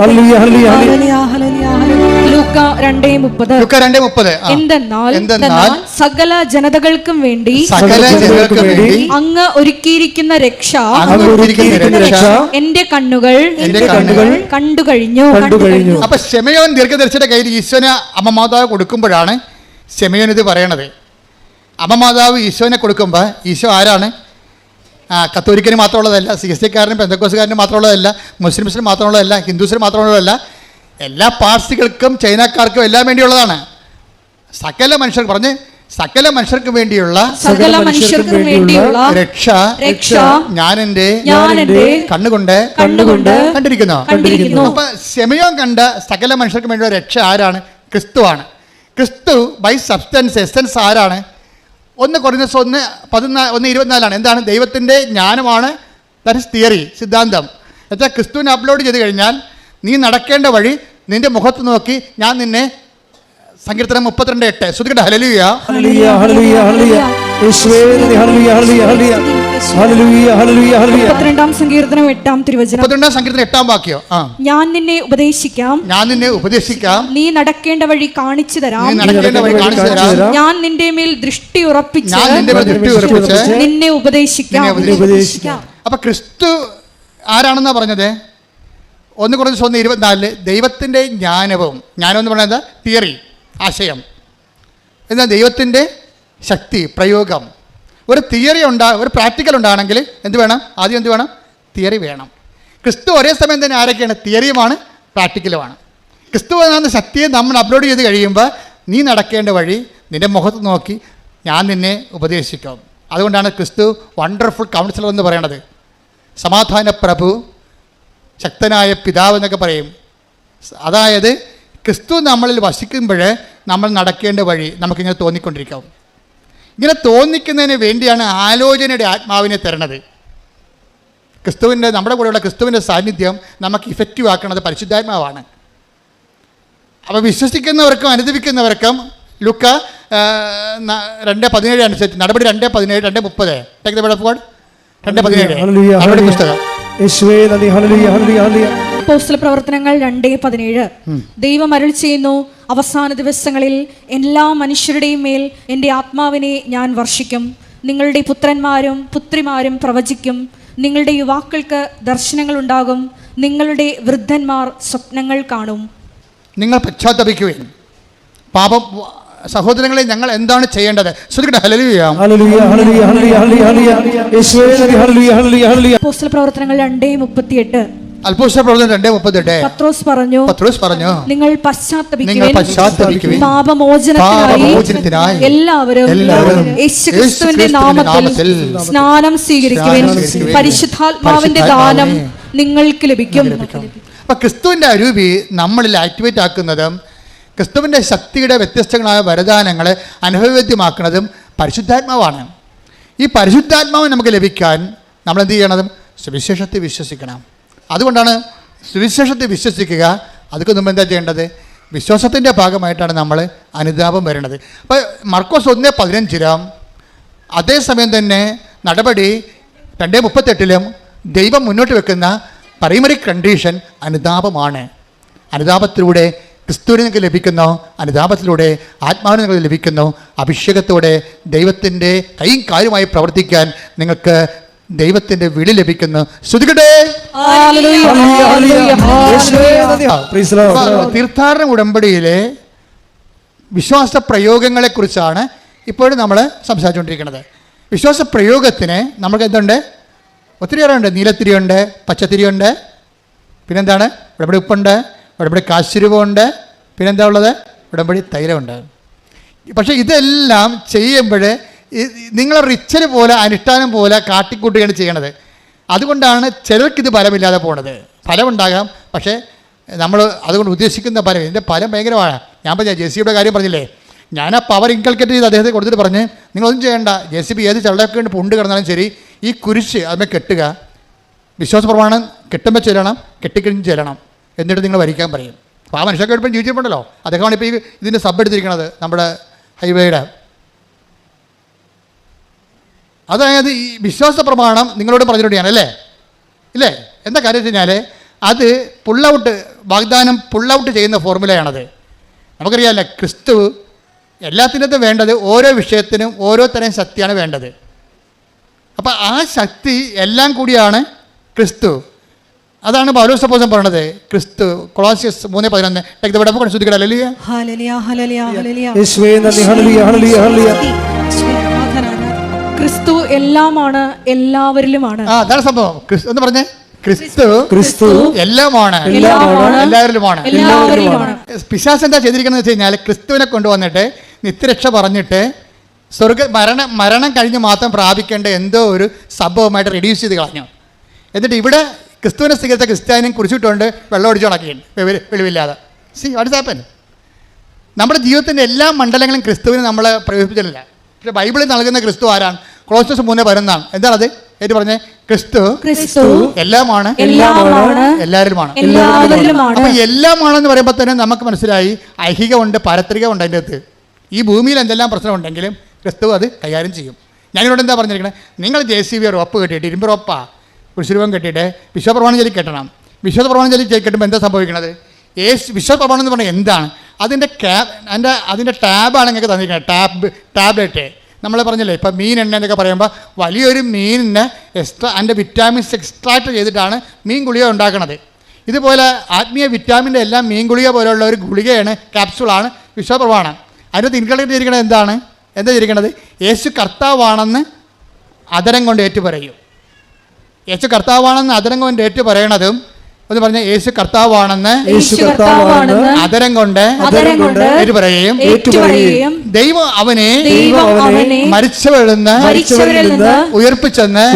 ഹല്ലേലൂയ ഹല്ലേലൂയ ഹല്ലേലൂയ ലുക്ക 2:30 എന്തെന്നാൽ സകല ജനതകൾക്കും വേണ്ടി അങ്ങ് ഒരുക്കിയിരിക്കുന്ന രക്ഷ എന്റെ കണ്ണുകൾ കണ്ടു കഴിഞ്ഞു. അപ്പൊ ശെമയോൻ ദീർഘദർശിയുടെ കയ്യിൽ ഈശോനെ അമ്മമാതാവ് കൊടുക്കുമ്പോഴാണ് ശെമയോൻ ഇത് പറയണത്. അമ്മമാതാവ് ഈശോനെ കൊടുക്കുമ്പോൾ ഈശോ ആരാണ്? കത്തോലിക്കന് മാത്രമുള്ളതല്ല, CSCക്കാരനും പെന്തക്കോസുകാരനും മാത്രമുള്ളതല്ല, മുസ്ലിംസിന് മാത്രമുള്ളതല്ല, ഹിന്ദുസിന് മാത്രമുള്ളതല്ല, എല്ലാ പാർസികൾക്കും ചൈനക്കാർക്കും എല്ലാം വേണ്ടിയുള്ളതാണ്. സകല മനുഷ്യർക്ക് പറഞ്ഞ് സകല മനുഷ്യർക്ക് വേണ്ടിയുള്ള രക്ഷ ഞാൻ എൻ്റെ കണ്ണുകൊണ്ട് കണ്ടിരിക്കുന്നു. അപ്പൊ ശെമയോൻ കണ്ട സകല മനുഷ്യർക്ക് വേണ്ടിയുള്ള രക്ഷ ആരാണ്? ക്രിസ്തുവാണ്. ക്രിസ്തു ബൈ സബ്സ്റ്റൻസ്, എസൻസ് ആരാണ്? 1 Corinthians 1:24 എന്താണ്? ദൈവത്തിൻ്റെ ജ്ഞാനമാണ്. ദാറ്റ് ഇസ് തിയറി, സിദ്ധാന്തം. എന്നുവെച്ചാൽ ക്രിസ്തുവിനെ അപ്ലോഡ് ചെയ്ത് കഴിഞ്ഞാൽ നീ നടക്കേണ്ട വഴി നിന്റെ മുഖത്ത് നോക്കി ഞാൻ നിന്നെ, സങ്കീർത്തനം 32:8 ശ്രദ്ധിക്കട്ടെ. ഹല്ലേലൂയ ഹല്ലേലൂയ ഹല്ലേലൂയ ഹല്ലേലൂയ യേശുവേ ഹല്ലേലൂയ ഹല്ലേലൂയ ഹല്ലേലൂയ ഹല്ലേലൂയ ഹല്ലേലൂയ ഹല്ലേലൂയ 32-ാം സങ്കീർത്തനം 8-ാം തിരുവചനം. 32-ാം സങ്കീർത്തനം 8-ാം വാക്യം. ഞാൻ നിന്നെ ഉപദേശിക്കാം, നീ നടക്കേണ്ട വഴി കാണിച്ചു തരാം, ഞാൻ നിന്റെ മേൽ ദൃഷ്ടി ഉറപ്പിച്ച് നിന്നെ ഉപദേശിക്കാം. അപ്പൊ ക്രിസ്തു ആരാണെന്നാ പറഞ്ഞത്? 1 Corinthians 1:24 ദൈവത്തിൻ്റെ ജ്ഞാനം എന്ന് പറയുന്നത് തിയറി, ആശയം. എന്താ? ദൈവത്തിൻ്റെ ശക്തി, പ്രയോഗം. ഒരു തിയറി ഒരു പ്രാക്ടിക്കൽ ഉണ്ടാകണമെങ്കിൽ എന്ത് വേണം? ആദ്യം എന്ത് വേണം? തിയറി വേണം. ക്രിസ്തു ഒരേ സമയം തന്നെ ആരൊക്കെയാണ്? തിയറിയുമാണ്, പ്രാക്ടിക്കലുമാണ്. ക്രിസ്തു എന്ന ശക്തിയെ നമ്മൾ അപ്ലോഡ് ചെയ്ത് കഴിയുമ്പോൾ നീ നടക്കേണ്ട വഴി നിൻ്റെ മുഖത്ത് നോക്കി ഞാൻ നിന്നെ ഉപദേശിക്കും. അതുകൊണ്ടാണ് ക്രിസ്തു വണ്ടർഫുൾ കൗൺസിലർ എന്ന് പറയണത്. സമാധാന പ്രഭു, ശക്തനായ പിതാവ് എന്നൊക്കെ പറയും. അതായത് ക്രിസ്തു നമ്മളിൽ വസിക്കുമ്പോൾ നമ്മൾ നടക്കേണ്ട വഴി നമുക്കിങ്ങനെ തോന്നിക്കൊണ്ടിരിക്കും. ഇങ്ങനെ തോന്നിക്കുന്നതിന് വേണ്ടിയാണ് ആലോചനയുടെ ആത്മാവിനെ തരണത്. ക്രിസ്തുവിൻ്റെ, നമ്മുടെ കൂടെയുള്ള ക്രിസ്തുവിൻ്റെ സാന്നിധ്യം നമുക്ക് ഇഫക്റ്റീവ് ആക്കുന്നത് പരിശുദ്ധാത്മാവാണ്. അപ്പോൾ വിശ്വസിക്കുന്നവർക്കും അനുദപിക്കുന്നവർക്കും ലൂക്ക 2:17 അനുസരിച്ച്, നടപടി 2:17, 2:30, take the word of God, 2:17 പുസ്തകം. അപ്പോസ്തല പ്രവർത്തനങ്ങൾ 2:17. ദൈവം അരുൾ ചെയ്യുന്നു, അവസാന ദിവസങ്ങളിൽ എല്ലാ മനുഷ്യരുടെയും മേൽ എൻ്റെ ആത്മാവിനെ ഞാൻ വർഷിക്കും. നിങ്ങളുടെ പുത്രന്മാരും പുത്രിമാരും പ്രവചിക്കും. നിങ്ങളുടെ യുവാക്കൾക്ക് ദർശനങ്ങൾ ഉണ്ടാകും. നിങ്ങളുടെ വൃദ്ധന്മാർ സ്വപ്നങ്ങൾ കാണും. നിങ്ങൾ പശ്ചാത്തപിക്കുകയും പാപം. സഹോദരങ്ങളെ, ഞങ്ങൾ എന്താണ് ചെയ്യേണ്ടത്? ശ്രദ്ധിക്കട്ടെ. ഹല്ലേലൂയ, ഹല്ലേലൂയ, ഹല്ലേലൂയ, ഹല്ലേലൂയ, ഹല്ലേലൂയ. അപ്പോസ്തല പ്രവർത്തനങ്ങൾ 2:38. അപ്പോസ്തല പ്രവർത്തനം 2:38. പത്രോസ് പറഞ്ഞു, നിങ്ങൾ പശ്ചാത്തപിക്കുവിൻ, പാപമോചനത്തിനായി എല്ലാവരും യേശുക്രിസ്തുവിന്റെ നാമത്തിൽ സ്നാനം സ്വീകരിക്കുവിൻ, പരിശുദ്ധാത്മാവിന്റെ ദാനം നിങ്ങൾക്ക് ലഭിക്കും. അപ്പൊ ക്രിസ്തുവിന്റെ അരൂപി നമ്മളിൽ ആക്ടിവേറ്റ് ആക്കുന്നതും ക്രിസ്തുവിന്റെ ശക്തിയുടെ വ്യത്യസ്തങ്ങളായ വരദാനങ്ങളെ അനുഭവവേദ്യമാക്കുന്നതും പരിശുദ്ധാത്മാവാണ്. ഈ പരിശുദ്ധാത്മാവ് നമുക്ക് ലഭിക്കാൻ നമ്മൾ എന്ത് ചെയ്യണം? സുവിശേഷത്തെ വിശ്വസിക്കണം. അതുകൊണ്ടാണ് സുവിശേഷത്തെ വിശ്വസിക്കുക. അതൊക്കെ മുമ്പ് എന്താ ചെയ്യേണ്ടത്? വിശ്വാസത്തിൻ്റെ ഭാഗമായിട്ടാണ് നമ്മൾ അനുതാപം വരുന്നത്. അപ്പോൾ മർക്കോസ് 1:15 അതേസമയം തന്നെ നടപടി 2:38 ദൈവം മുന്നോട്ട് വെക്കുന്ന പ്രൈമറി കണ്ടീഷൻ അനുതാപമാണ്. അനുതാപത്തിലൂടെ ക്രിസ്തുവിന് നിങ്ങൾക്ക് ലഭിക്കുന്നു, അനുതാപത്തിലൂടെ ആത്മാവിന് നിങ്ങൾക്ക് ലഭിക്കുന്നു. അഭിഷേകത്തോടെ ദൈവത്തിൻ്റെ കൈയും കാര്യമായി പ്രവർത്തിക്കാൻ നിങ്ങൾക്ക് ദൈവത്തിൻ്റെ വിളി ലഭിക്കുന്നു. ശ്രുതികട്ടെ. തീർത്ഥാടന ഉടമ്പടിയിലെ വിശ്വാസ പ്രയോഗങ്ങളെക്കുറിച്ചാണ് ഇപ്പോഴും നമ്മൾ സംസാരിച്ചുകൊണ്ടിരിക്കുന്നത്. വിശ്വാസ പ്രയോഗത്തിന് നമുക്ക് എന്തുണ്ട്? ഒത്തിരിയേറെയുണ്ട്. നീലത്തിരിയുണ്ട്, പച്ചത്തിരിയുണ്ട്, പിന്നെന്താണ്? ഉടമ്പടി ഉപ്പുണ്ട്, ഉടമ്പടി കാശുരൂപമുണ്ട്, പിന്നെന്താ ഉള്ളത്? ഉടമ്പടി തൈലമുണ്ട്. പക്ഷേ ഇതെല്ലാം ചെയ്യുമ്പോൾ നിങ്ങൾ റിച്വൽ പോലെ അനുഷ്ഠാനം പോലെ കാട്ടിക്കൂട്ടുകയാണ് ചെയ്യണത്. അതുകൊണ്ടാണ് ചിലർക്കിത് ഫലമില്ലാതെ പോണത്. ഫലമുണ്ടാകാം, പക്ഷേ നമ്മൾ അതുകൊണ്ട് ഉദ്ദേശിക്കുന്ന ഫലം, ഇതിൻ്റെ ഫലം ഭയങ്കരമാണ്. ഞാൻ പറഞ്ഞ JCBയുടെ കാര്യം പറഞ്ഞില്ലേ, ഞാൻ ആ പവർ ഇൻകൾക്കേറ്റ് ചെയ്ത് അദ്ദേഹത്തെ കൊടുത്തിട്ട് പറഞ്ഞ്, നിങ്ങളൊന്നും ചെയ്യേണ്ട, JCB ഏത് ചള്ളയൊക്കെ കൊണ്ട് പുണ്ട് കിടന്നാലും ശരി, ഈ കുരിശ് അതിനെ കെട്ടുക, വിശ്വാസ പ്രമാണം കെട്ടുമ്പോൾ ചെല്ലണം, കെട്ടിക്കഴിഞ്ഞ് ചെല്ലണം, എന്നിട്ട് നിങ്ങൾ വരിക്കാൻ പറയും. അപ്പോൾ ആ മനുഷ്യർക്ക് എളുപ്പം ജീവിച്ചിട്ടുണ്ടല്ലോ. അദ്ദേഹമാണ് ഇപ്പോൾ ഈ ഇതിൻ്റെ സബ് എടുത്തിരിക്കുന്നത്, നമ്മുടെ ഹൈവേയുടെ. അതായത് ഈ വിശ്വാസ പ്രമാണം നിങ്ങളോട് പറഞ്ഞിട്ടുണ്ട് അല്ലേ? ഇല്ലേ? എന്താ കാര്യം വെച്ച് കഴിഞ്ഞാൽ അത് പുള്ളൗട്ട്, വാഗ്ദാനം പുള്ളൗട്ട് ചെയ്യുന്ന ഫോർമുലയാണത്. നമുക്കറിയാമല്ലേ, ക്രിസ്തു എല്ലാത്തിനകത്തും വേണ്ടത് ഓരോ വിഷയത്തിനും ഓരോ തരം ശക്തിയാണ് വേണ്ടത്. അപ്പം ആ ശക്തി എല്ലാം കൂടിയാണ് ക്രിസ്തു. അതാണ് പൗലോസ് അപ്പോസ്തലൻ പറയുന്നത്. ക്രിസ്തു കൊളോസ്യസ് 3:11 ക്രിസ്തു എല്ലാമാണ്, എല്ലാവരിലുമാണ്. അതാണ് സംഭവം. എന്ന് പറഞ്ഞേ, ക്രിസ്തു എല്ലാമാണ്, എല്ലാവരിലുമാണ്. പിശാച് എന്താ ചെയ്തിരിക്കുന്നത് വെച്ച് കഴിഞ്ഞാൽ, ക്രിസ്തുവിനെ കൊണ്ടുവന്നിട്ട് നിത്യരക്ഷ പറഞ്ഞിട്ട് മരണം കഴിഞ്ഞ് മാത്രം പ്രാപിക്കേണ്ട എന്തോ ഒരു സംഭവമായിട്ട് റെഡ്യൂസ് ചെയ്ത് കളഞ്ഞു. എന്നിട്ട് ഇവിടെ ക്രിസ്തുവിനെ സ്വീകരിച്ച ക്രിസ്ത്യാനിയും കുറിച്ചിട്ടുകൊണ്ട് വെള്ളം ഒടിച്ചു നടക്കുകയാണ് വെളിവില്ലാതെ. See what is happen? നമ്മുടെ ജീവിതത്തിൻ്റെ എല്ലാ മണ്ഡലങ്ങളും ക്രിസ്തുവിനെ നമ്മൾ പ്രയോഗിപ്പിച്ചിട്ടില്ല. പക്ഷേ ബൈബിളിൽ നൽകുന്ന ക്രിസ്തു ആരാണ്? കൊളോസ്യസ് 3:11 എന്താണത്? ഏറ്റു പറഞ്ഞേ, ക്രിസ്തു എല്ലാമാണ്, എല്ലാവരിലുമാണ്. അപ്പൊ എല്ലാമാണെന്ന് പറയുമ്പോൾ തന്നെ നമുക്ക് മനസ്സിലായി ഐഹികമുണ്ട്, പാരത്രികമുണ്ട്. അതിൻ്റെ അകത്ത് ഈ ഭൂമിയിൽ എന്തെല്ലാം പ്രശ്നമുണ്ടെങ്കിലും ക്രിസ്തു അത് കൈകാര്യം ചെയ്യും. ഞാനിവിടെ എന്താ പറഞ്ഞിരിക്കുന്നത്? നിങ്ങൾ JCB റോപ്പ് കെട്ടിയിട്ട്, ഇരുമ്പ് റോപ്പാ കുരിശുരൂപം കെട്ടിയിട്ട് വിശ്വപ്രമാണം ചൊല്ലി കെട്ടണം. വിശ്വപ്രമാണം ചൊല്ലി കെട്ടുമ്പോൾ എന്താ സംഭവിക്കുന്നത്? വിശ്വപ്രമാണം എന്ന് പറഞ്ഞാൽ എന്താണ്? അതിൻ്റെ ടാബാണ് നിങ്ങൾക്ക് തന്നിരിക്കുന്നത്. ടാബ്ലറ്റ് നമ്മൾ പറഞ്ഞില്ലേ, ഇപ്പം മീൻ എണ്ണ എന്നൊക്കെ പറയുമ്പോൾ വലിയൊരു മീനിന് അതിൻ്റെ വിറ്റാമിൻസ് എക്സ്ട്രാക്ട് ചെയ്തിട്ടാണ് മീൻ ഗുളിക ഉണ്ടാക്കുന്നത്. ഇതുപോലെ ആത്മീയ വിറ്റാമിൻ്റെ എല്ലാം മീൻ ഗുളിക പോലെയുള്ള ഒരു ഗുളികയാണ്, ക്യാപ്സൂളാണ് വിശ്വപ്രമാണം. അതിനകത്ത് ഇൻക്ലൂഡ് ചെയ്തിരിക്കുന്നത് എന്താ ചെയ്തിരിക്കുന്നത്? യേശു കർത്താവാണെന്ന് അതരം കൊണ്ട് ഏറ്റു പറയും. യേശു കർത്താവാണെന്ന് അതരം കൊണ്ട് ഏറ്റു പറയണതും ഒന്ന് പറഞ്ഞ യേശു കർത്താവാണെന്ന് അതരം കൊണ്ട് ഏറ്റുപറയുകയും ദൈവം അവനെ മരിച്ചവരിൽ നിന്ന് ഉയർപ്പിച്ചെന്ന്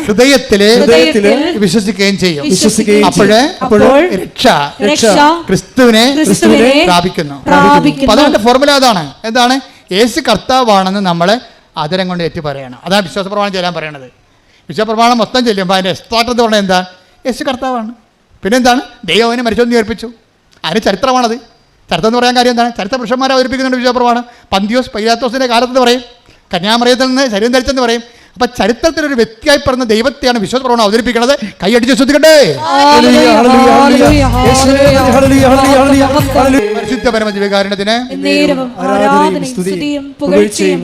ഹൃദയത്തില് വിശ്വസിക്കുകയും ചെയ്യും. അപ്പോഴ് രക്ഷ ക്രിസ്തുവിനെ പ്രാപിക്കുന്നു. അതാണ് ഫോർമുല. അതാണ് എന്താണ്? യേശു കർത്താവാണെന്ന് നമ്മൾ അതരം കൊണ്ട് ഏറ്റു പറയണം. അതാണ് വിശ്വാസപ്രമാണം ചെല്ലാൻ പറയണത്. വിശ്വാസപ്രമാണം മൊത്തം ചെല്ലുമ്പോൾ അതിൻ്റെ എക്സ്ട്രാക്ട് എന്ന് പറഞ്ഞാൽ എന്താ? യേശു കർത്താവാണ്. പിന്നെന്താണ്? ദൈവം അവനെ മരിച്ചൊന്ന് ഉയർപ്പിച്ചു. അതിന് ചരിത്രമാണത്. ചരിത്രം എന്ന് പറയാൻ കാര്യം എന്താണ്? ചരിത്ര പുരുഷന്മാരെ അവതരിപ്പിക്കുന്നുണ്ട് വിശ്വാസപ്രമാണം. പന്തിയോസ് പൈലാത്തോസിൻ്റെ കാലത്ത് പറയും, കന്യാമറിയത്തിൽ നിന്ന് ശരീരം ധരിച്ചെന്ന് പറയും. അപ്പം ചരിത്രത്തിലൊരു വ്യക്തിയായി പറഞ്ഞ ദൈവത്തെയാണ് വിശ്വാസപ്രമാണം അവതരിപ്പിക്കുന്നത്. കൈയടിച്ച് ശ്രദ്ധിക്കട്ടെ. പരിശുദ്ധ പരമദിവ്യകാരുണ്യത്തിന്.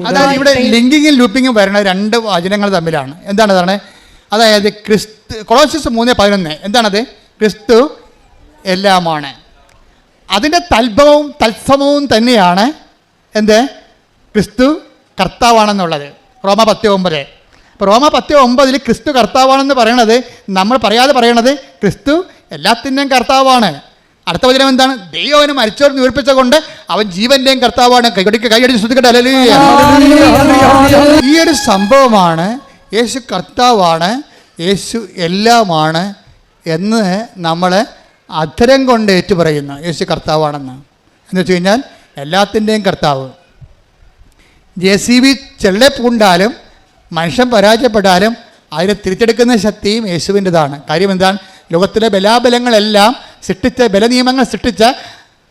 അതായത് ഇവിടെ ലിങ്കിങ്ങും ലൂപ്പിങ്ങും വരുന്ന രണ്ട് വചനങ്ങൾ തമ്മിലാണ്. എന്താണ്? അതായത് കൊളോസ്യസ് 3:11 എന്താണത്? ക്രിസ്തു എല്ലാമാണ്. അതിൻ്റെ തൽഭവവും തത്സമവും തന്നെയാണ് എന്ത്? ക്രിസ്തു കർത്താവാണെന്നുള്ളത്. റോമ 10:9. അപ്പോൾ റോമ 10:9 ക്രിസ്തു കർത്താവാണെന്ന് പറയണത് നമ്മൾ പറയാതെ പറയണത് ക്രിസ്തു എല്ലാത്തിൻ്റെയും കർത്താവാണ്. അടുത്ത വചനം എന്താണ്? ദൈവം അവന് മരിച്ചവർ ഉയർപ്പിച്ച കൊണ്ട് അവൻ ജീവന്റെയും കർത്താവാണ്. കൈയടിച്ച് ശ്രദ്ധിക്കട്ടെ. ഹല്ലേലൂയ. ഈ ഒരു സംഭവമാണ് യേശു കർത്താവാണ്, യേശു എല്ലാമാണ് എന്ന് നമ്മൾ അധരം കൊണ്ട് ഏറ്റുപറയുന്നു. യേശു കർത്താവാണെന്ന് എന്ന് വെച്ച് കഴിഞ്ഞാൽ എല്ലാത്തിൻ്റെയും കർത്താവ്. JCB ചെള്ളപ്പൂണ്ടാലും മനുഷ്യൻ പരാജയപ്പെട്ടാലും അതിനെ തിരിച്ചെടുക്കുന്ന ശക്തിയും യേശുവിൻ്റെതാണ്. കാര്യം എന്താണ്? ലോകത്തിലെ ബലാബലങ്ങളെല്ലാം സൃഷ്ടിച്ച, ബലനിയമങ്ങൾ സൃഷ്ടിച്ച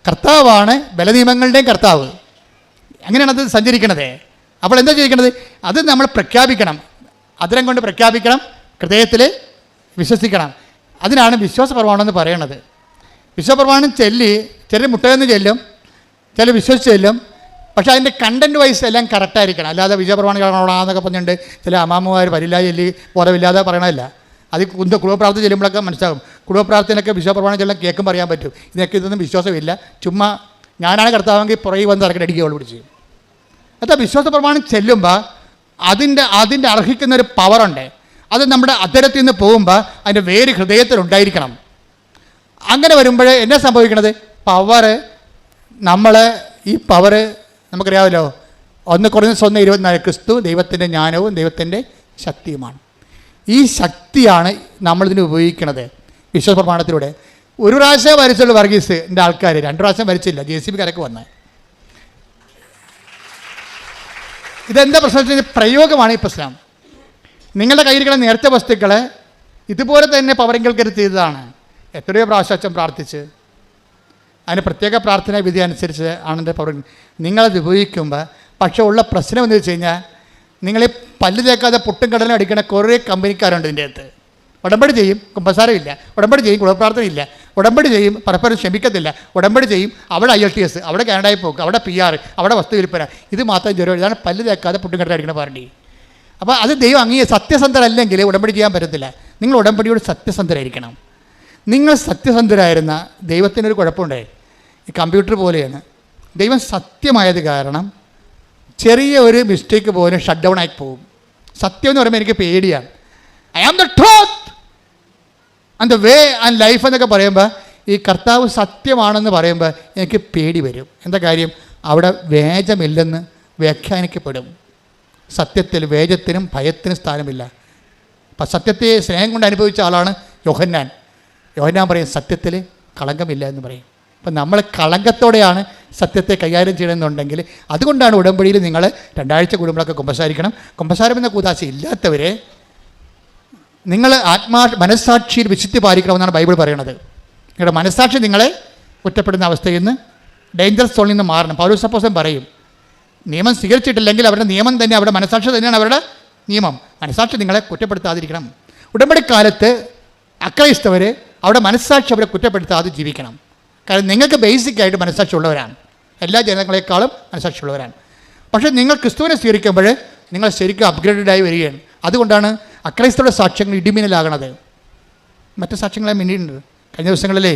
കർത്താവാണ് ബലനിയമങ്ങളുടെയും കർത്താവ്. അങ്ങനെയാണ് അത് സഞ്ചരിക്കണത്. അപ്പോൾ എന്താ ചെയ്യിക്കണത്? അത് നമ്മൾ പ്രഖ്യാപിക്കണം. അതരം കൊണ്ട് പ്രഖ്യാപിക്കണം, ഹൃദയത്തിൽ വിശ്വസിക്കണം. അതിനാണ് വിശ്വാസപ്രമാണം എന്ന് പറയണത്. വിശ്വാസപ്രമാണം ചിലർ മുട്ടയെന്ന് ചെല്ലും, ചിലർ വിശ്വസിച്ച് ചെല്ലും. പക്ഷേ അതിൻ്റെ കണ്ടൻറ്റ് വൈസ് എല്ലാം കറക്റ്റായിരിക്കണം. അല്ലാതെ വിശ്വാസപ്രമാണം കാണണമെന്നൊക്കെ പറഞ്ഞിട്ടുണ്ട് ചില അമ്മാമ്മമാർ വരില്ല ചൊല്ലി ബോധമില്ലാതെ പറയണമല്ല. അത് കുടുംബപ്രാർത്ഥന ചെല്ലുമ്പോഴൊക്കെ മനസ്സിലാകും. കുടുംബപ്രാർത്ഥനയൊക്കെ വിശ്വാസപ്രമാണം ചെല്ലാൻ കേൾക്കും പറയാൻ പറ്റും. ഇതൊന്നും വിശ്വാസമില്ല, ചുമ്മാ ഞാനാണ് കർത്താവെങ്കിൽ പുറകെ വന്ന് ഇറക്കി അടിക്കുകയുള്ളൂ പിടിച്ച്. അതാ വിശ്വാസപ്രമാണം ചെല്ലുമ്പോൾ അതിൻ്റെ അർഹിക്കുന്നൊരു പവറുണ്ട്. അത് നമ്മുടെ അധരത്തിൽ നിന്ന് പോകുമ്പോൾ അതിൻ്റെ വേര് ഹൃദയത്തിലുണ്ടായിരിക്കണം. അങ്ങനെ വരുമ്പോൾ എന്നാ സംഭവിക്കണത്? ഈ പവർ നമുക്കറിയാമല്ലോ. 1 Corinthians 1:24 ക്രിസ്തു ദൈവത്തിൻ്റെ ജ്ഞാനവും ദൈവത്തിൻ്റെ ശക്തിയുമാണ്. ഈ ശക്തിയാണ് നമ്മളിതിന് ഉപയോഗിക്കുന്നത് വിശ്വാസപ്രമാണത്തിലൂടെ. ഒരു പ്രാവശ്യം വരച്ചുള്ളൂ വർഗീസിൻ്റെ ആൾക്കാർ, 2 പ്രാവശ്യം വരച്ചില്ല. JCB കരക്ക് വന്നത്. ഇതെന്താ പ്രശ്നം വെച്ച് കഴിഞ്ഞാൽ പ്രയോഗമാണ് ഈ പ്രശ്നം. നിങ്ങളുടെ കയ്യിരിക്കുന്ന നേർച്ച വസ്തുക്കളെ ഇതുപോലെ തന്നെ പവറിങ്കൽക്കരുത് ചെയ്തതാണ്. എത്രയോ പ്രാവശ്യം പ്രാർത്ഥിച്ച് അതിന് പ്രത്യേക പ്രാർത്ഥനാ വിധി അനുസരിച്ച് ആണെൻ്റെ പവർ നിങ്ങളത് ഉപയോഗിക്കുമ്പോൾ. പക്ഷേ ഉള്ള പ്രശ്നം എന്ന് വെച്ച് കഴിഞ്ഞാൽ നിങ്ങളീ പല്ല് തേക്കാതെ പുട്ടും കടലും അടിക്കുന്ന കുറേ കമ്പനിക്കാരുണ്ട് ഇതിൻ്റെ അകത്ത്. ഉടമ്പടി ചെയ്യും, കുമ്പസാരമില്ല. ഉടമ്പടി ചെയ്യും, കുളപ്രാർത്ഥനയില്ല. ഉടമ്പടി ചെയ്യും, പരസ്പരം ക്ഷമിക്കത്തില്ല. ഉടമ്പടി ചെയ്യും, അവിടെ IELTS, അവിടെ കാനഡയിൽ പോക്ക്, അവിടെ PR, അവിടെ വസ്തു വിൽപ്പന. ഇത് മാത്രം ജോലി. ഇതാണ് പല്ല് തേക്കാതെ പുട്ടും കടലും അടിക്കുന്ന പാർട്ടി. അപ്പോൾ അത് ദൈവം സത്യസന്ധരല്ലെങ്കിൽ ഉടമ്പടി ചെയ്യാൻ പറ്റത്തില്ല. നിങ്ങൾ ഉടമ്പടിയോട് സത്യസന്ധരായിരിക്കണം. നിങ്ങൾ സത്യസന്ധരായിരുന്ന ദൈവത്തിനൊരു കുഴപ്പമുണ്ടായി. ഈ കമ്പ്യൂട്ടർ പോലെയാണ്. ദൈവം സത്യമായത് കാരണം ചെറിയ ഒരു മിസ്റ്റേക്ക് പോലും ഷട്ട് ഡൗൺ ആയി പോകും. സത്യം എന്ന് പറയുമ്പോൾ എനിക്ക് പേടിയാണ്. I am the truth and the way and life എന്നൊക്കെ പറയുമ്പോൾ, ഈ കർത്താവ് സത്യമാണെന്ന് പറയുമ്പോൾ എനിക്ക് പേടി വരും. എന്താ കാര്യം? അവിടെ വേജമില്ലെന്ന് വ്യാഖ്യാനിക്കപ്പെടും. സത്യത്തിൽ വേജത്തിനും ഭയത്തിനും സ്ഥാനമില്ല. അപ്പം സത്യത്തെ സ്നേഹം കൊണ്ട് അനുഭവിച്ച ആളാണ് യോഹന്നാൻ. പറയും സത്യത്തിൽ കളങ്കമില്ല എന്ന് പറയും. അപ്പം നമ്മൾ കളങ്കത്തോടെയാണ് സത്യത്തെ കൈകാര്യം ചെയ്യണമെന്നുണ്ടെങ്കിൽ അതുകൊണ്ടാണ് ഉടമ്പടിയിൽ നിങ്ങൾ 2 ആഴ്ച കൂടുമ്പോഴൊക്കെ കുമ്പസാരിക്കണം. കുമ്പസാരം എന്ന കൂതാശ ഇല്ലാത്തവരെ നിങ്ങൾ മനസ്സാക്ഷിയിൽ വിശുദ്ധി പാലിക്കണമെന്നാണ് ബൈബിൾ പറയണത്. നിങ്ങളുടെ മനസ്സാക്ഷി നിങ്ങളെ കുറ്റപ്പെടുന്ന അവസ്ഥയിൽ നിന്ന്, ഡേഞ്ചറസ് സോണിൽ നിന്ന് മാറണം. പൗലോസ് അപ്പോസ്തലൻ പറയും, നിയമം സ്വീകരിച്ചിട്ടില്ലെങ്കിൽ അവരുടെ നിയമം തന്നെ, അവരുടെ മനസ്സാക്ഷി തന്നെയാണ് അവരുടെ നിയമം. മനസ്സാക്ഷി നിങ്ങളെ കുറ്റപ്പെടുത്താതിരിക്കണം. ഉടമ്പടിക്കാലത്ത് അക്രൈസ്തവർ അവിടെ മനസ്സാക്ഷി അവരെ കുറ്റപ്പെടുത്താതെ ജീവിക്കണം. കാരണം നിങ്ങൾക്ക് ബേസിക്കായിട്ട് മനസ്സാക്ഷി ഉള്ളവരാണ്. എല്ലാ ജനങ്ങളെക്കാളും മനസ്സാക്ഷി ഉള്ളവരാണ്. പക്ഷേ നിങ്ങൾ ക്രിസ്തുവിനെ സ്വീകരിക്കുമ്പോൾ നിങ്ങൾ ശരിക്കും അപ്ഗ്രേഡഡായി വരികയാണ്. അതുകൊണ്ടാണ് അക്രൈസ്തവരുടെ സാക്ഷ്യങ്ങൾ ഇടിമിന്നലാകണത്. മറ്റു സാക്ഷ്യങ്ങളെ മിന്നിയിട്ടുണ്ട്. കഴിഞ്ഞ ദിവസങ്ങളിലേ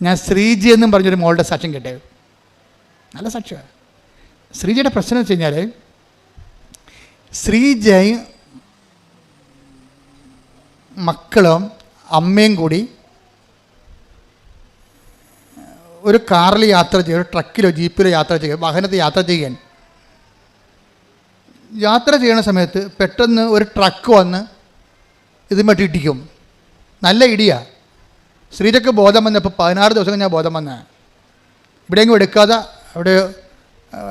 ഞാൻ ശ്രീജി എന്നും പറഞ്ഞൊരു മോളുടെ സാക്ഷ്യം കേട്ടേ. നല്ല സാക്ഷ്യമാണ്. ശ്രീജയുടെ പ്രശ്നം വെച്ച് കഴിഞ്ഞാൽ ശ്രീജയും മക്കളും അമ്മയും കൂടി ഒരു കാറിൽ യാത്ര ചെയ്യുക, ഒരു ട്രക്കിലോ ജീപ്പിലോ യാത്ര ചെയ്യുക, വാഹനത്തിൽ യാത്ര ചെയ്യാൻ യാത്ര ചെയ്യുന്ന സമയത്ത് പെട്ടെന്ന് ഒരു ട്രക്ക് വന്ന് ഇതുമറ്റി ഇടിക്കും. നല്ല ഇടിയാണ്. ശ്രീജയ്ക്ക് ബോധം വന്നപ്പോൾ 16 ദിവസം കഴിഞ്ഞാൽ ബോധം വന്ന. ഇവിടെയെങ്കിലും എടുക്കാതെ അവിടെ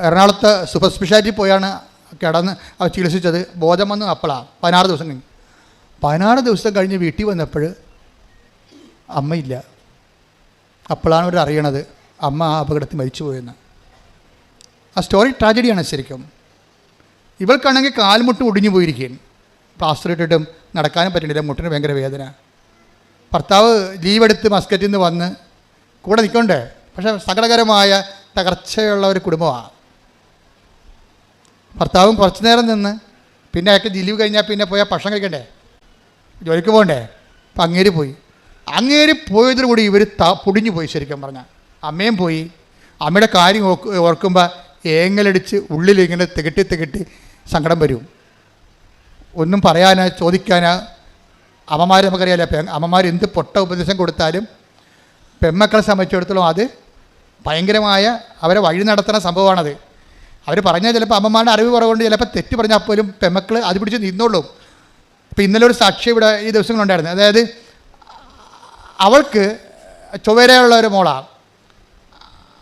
എറണാകുളത്ത് സൂപ്പർ സ്പെഷ്യാലിറ്റി പോയാണ് കിടന്ന് അവർ ചികിത്സിച്ചത്. ബോധം വന്നു അപ്പോഴാണ് 16 ദിവസം കഴിഞ്ഞ്. 16 ദിവസം കഴിഞ്ഞ് വീട്ടിൽ വന്നപ്പോൾ അമ്മയില്ല. അപ്പോഴാണ് അവർ അറിയണത് അമ്മ ആ അപകടത്തിൽ മരിച്ചു പോയെന്ന്. ആ സ്റ്റോറി ട്രാജഡിയാണ് ശരിക്കും. ഇവൾക്കാണെങ്കിൽ കാൽമുട്ട് ഒടിഞ്ഞു പോയിരിക്കുകയും പ്ലാസ്റ്റർ ഇട്ടിട്ടും നടക്കാനും പറ്റുന്നില്ല, മുട്ടിന് ഭയങ്കര വേദന. ഭർത്താവ് ലീവെടുത്ത് മസ്കറ്റിൽ നിന്ന് വന്ന് കൂടെ നിൽക്കണ്ടേ, പക്ഷേ സകലകരമായ തകർച്ചയുള്ള ഒരു കുടുംബമാണ്. ഭർത്താവും കുറച്ച് നേരം നിന്ന് പിന്നെ അയാൾക്ക് ലീവ് കഴിഞ്ഞാൽ പിന്നെ പോയാൽ ഭക്ഷണം കഴിക്കണ്ടേ, ജോലിക്ക് പോകണ്ടേ. അപ്പം അങ്ങേര് പോയതോടുകൂടി ഇവർ പൊടിഞ്ഞു പോയി. ശരിക്കും പറഞ്ഞാൽ അമ്മയും പോയി. അമ്മയുടെ കാര്യം ഓർക്കുമ്പോൾ ഏങ്ങലടിച്ച് ഉള്ളിൽ ഇങ്ങനെ തികട്ടി സങ്കടം വരും. ഒന്നും പറയാനോ ചോദിക്കാനോ. അമ്മമാർ നമുക്കറിയാലോ, അമ്മമാർ എന്ത് പൊട്ട ഉപദേശം കൊടുത്താലും പെമ്മക്കളെ സംബന്ധിച്ചിടത്തോളം അത് ഭയങ്കരമായ അവരെ വഴി നടത്തുന്ന സംഭവമാണത്. അവർ പറഞ്ഞാൽ ചിലപ്പോൾ അമ്മമാരുടെ അറിവ് കുറവുകൊണ്ട് ചിലപ്പോൾ തെറ്റ് പറഞ്ഞാൽ പോലും പെമ്മക്കൾ അത് പിടിച്ച് നിന്നോളും. ഇപ്പോൾ ഇന്നലെ ഒരു സാക്ഷി ഇവിടെ ഈ ദിവസങ്ങളുണ്ടായിരുന്നു. അതായത് അവൾക്ക് ചൊവ്വരയുള്ള ഒരു മോളാണ്.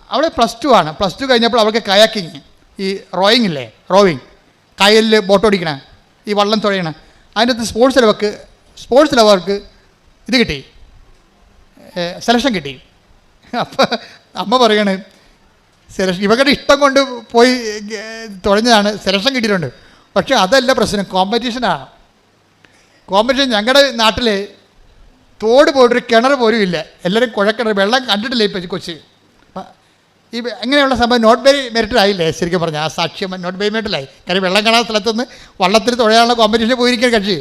അവൾ +2 ആണ്. +2 കഴിഞ്ഞപ്പോൾ അവൾക്ക് കയാക്കിങ്, ഈ റോവിങ് കായലിൽ ബോട്ട് ഓടിക്കണ, ഈ വള്ളം തുഴയണ, അതിനകത്ത് സ്പോർട്സിൽ അവർക്ക് ഇത് കിട്ടി, സെലക്ഷൻ കിട്ടി. അപ്പോൾ അമ്മ പറയണേ, സെലക്ഷൻ ഇവരുടെ ഇഷ്ടം കൊണ്ട് പോയി തുഴഞ്ഞതാണ്, സെലക്ഷൻ കിട്ടിയിട്ടുണ്ട്. പക്ഷേ അതല്ല പ്രശ്നം, കോമ്പറ്റീഷനാണ്. കോമ്പറ്റീഷൻ ഞങ്ങളുടെ നാട്ടിൽ തോട് പോയിട്ടൊരു കിണർ പോലും ഇല്ല. എല്ലാവരും കുഴക്കിണർ, വെള്ളം കണ്ടിട്ടില്ല ഇപ്പോൾ കൊച്ചി. ഈ എങ്ങനെയുള്ള സംഭവം നോട്ട് ബൈ മെറിറ്റ് ആയില്ലേ ശരിക്കും പറഞ്ഞാൽ. ആ സാക്ഷ്യം നോട്ട് ബൈ മെറിറ്റിലായി. കാര്യം വെള്ളം കാണാത്ത സ്ഥലത്തുനിന്ന് വള്ളത്തിൽ തുഴയാനുള്ള കോമ്പറ്റീഷൻ പോയിരിക്കാൻ കക്ഷി.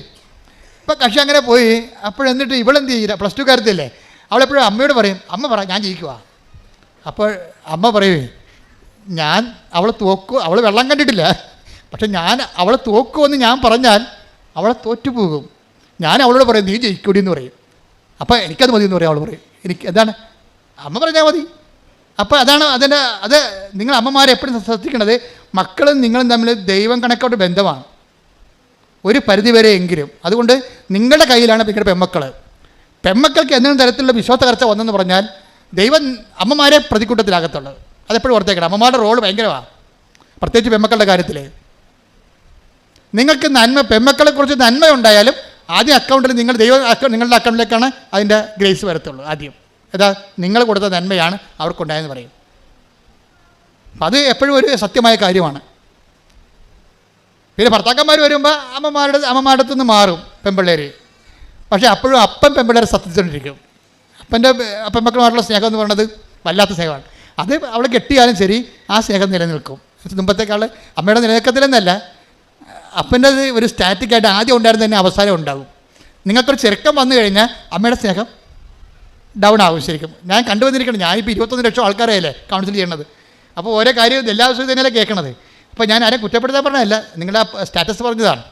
ഇപ്പം കക്ഷി അങ്ങനെ പോയി. അപ്പോഴെന്നിട്ട് ഇവളെന്ത് ചെയ്യില്ല, +2 കാര്യത്തില്ലേ, അവളെപ്പോഴും അമ്മയോട് പറയും, അമ്മ പറ ഞാൻ ജയിക്കുവാ. അപ്പോൾ അമ്മ പറയേ, അവൾ വെള്ളം കണ്ടിട്ടില്ല, പക്ഷെ അവളെ തോക്കുമെന്ന് ഞാൻ പറഞ്ഞാൽ അവളെ തോറ്റുപോകും. ഞാൻ അവളോട് പറയും നീ ജയിക്കൂടി എന്ന് പറയും. അപ്പോൾ എനിക്കത് മതി എന്ന് പറയും. അവൾ പറയും എനിക്ക് എന്താണ് അമ്മ പറഞ്ഞാൽ മതി. അപ്പോൾ അതാണ് അത് നിങ്ങൾ അമ്മമാരെ എപ്പോഴും ശ്രദ്ധിക്കണത്. മക്കളും നിങ്ങളും തമ്മിൽ ദൈവം കണക്കോട്ട് ബന്ധമാണ് ഒരു പരിധിവരെ എങ്കിലും. അതുകൊണ്ട് നിങ്ങളുടെ കയ്യിലാണ് നിങ്ങളുടെ പെമ്മക്കൾക്ക് എന്തെങ്കിലും തരത്തിലുള്ള വിശ്വാസ തകർച്ച വന്നെന്ന് പറഞ്ഞാൽ ദൈവം അമ്മമാരെ പ്രതികൂട്ടത്തിലാകത്തുള്ളത്. അതെപ്പോഴും ഓർത്തേക്കണം. അമ്മമാരുടെ റോൾ ഭയങ്കരമാണ്, പ്രത്യേകിച്ച് പെമ്മക്കളുടെ കാര്യത്തിൽ. നിങ്ങൾക്ക് പെമ്മക്കളെക്കുറിച്ച് നന്മ ഉണ്ടായാലും ആദ്യം അക്കൗണ്ടിൽ നിങ്ങളുടെ അക്കൗണ്ടിലേക്കാണ് അതിൻ്റെ ഗ്രേസ് വരത്തുള്ളൂ. ആദ്യം നിങ്ങൾ കൊടുത്ത നന്മയാണ് അവർക്കുണ്ടായെന്ന് പറയും. അപ്പം അത് എപ്പോഴും ഒരു സത്യമായ കാര്യമാണ്. പിന്നെ ഭർത്താക്കന്മാർ വരുമ്പോൾ അമ്മമാരുടെ അടുത്ത് നിന്ന് മാറും പെൺപിള്ളേർ. പക്ഷേ അപ്പോഴും അപ്പം പെൺപിള്ളേരെ സത്യത്തിലിരിക്കും. പെൺമക്കളുമായിട്ടുള്ള സ്നേഹം എന്ന് പറയുന്നത് വല്ലാത്ത സ്നേഹമാണ്. അത് അവളെ കെട്ടിയാലും ശരി ആ സ്നേഹം നിലനിൽക്കും. മുമ്പത്തേക്കാൾ അമ്മയുടെ നിലനിൽക്കത്തില്ലെന്നല്ല, അപ്പൻ്റെ ഒരു സ്റ്റാറ്റിക്കായിട്ട് ആദ്യം ഉണ്ടായിരുന്ന തന്നെ അവസാനം ഉണ്ടാകും. നിങ്ങൾക്കൊരു ചെറുക്കം വന്നു കഴിഞ്ഞാൽ അമ്മയുടെ സ്നേഹം ഡൗൺ ആകും. ശരിക്കും ഞാൻ കണ്ടുവന്നിരിക്കണം. ഞാനിപ്പോൾ 21 ലക്ഷം ആൾക്കാരായല്ലേ കൗൺസിൽ ചെയ്യണത്. അപ്പോൾ ഓരോ കാര്യം എല്ലാ ദിവസവും തന്നെയല്ലേ കേൾക്കണത്. അപ്പോൾ ഞാൻ ആരെയും കുറ്റപ്പെടുത്താൻ പറഞ്ഞതല്ല, നിങ്ങളുടെ സ്റ്റാറ്റസ് പറഞ്ഞതാണ്.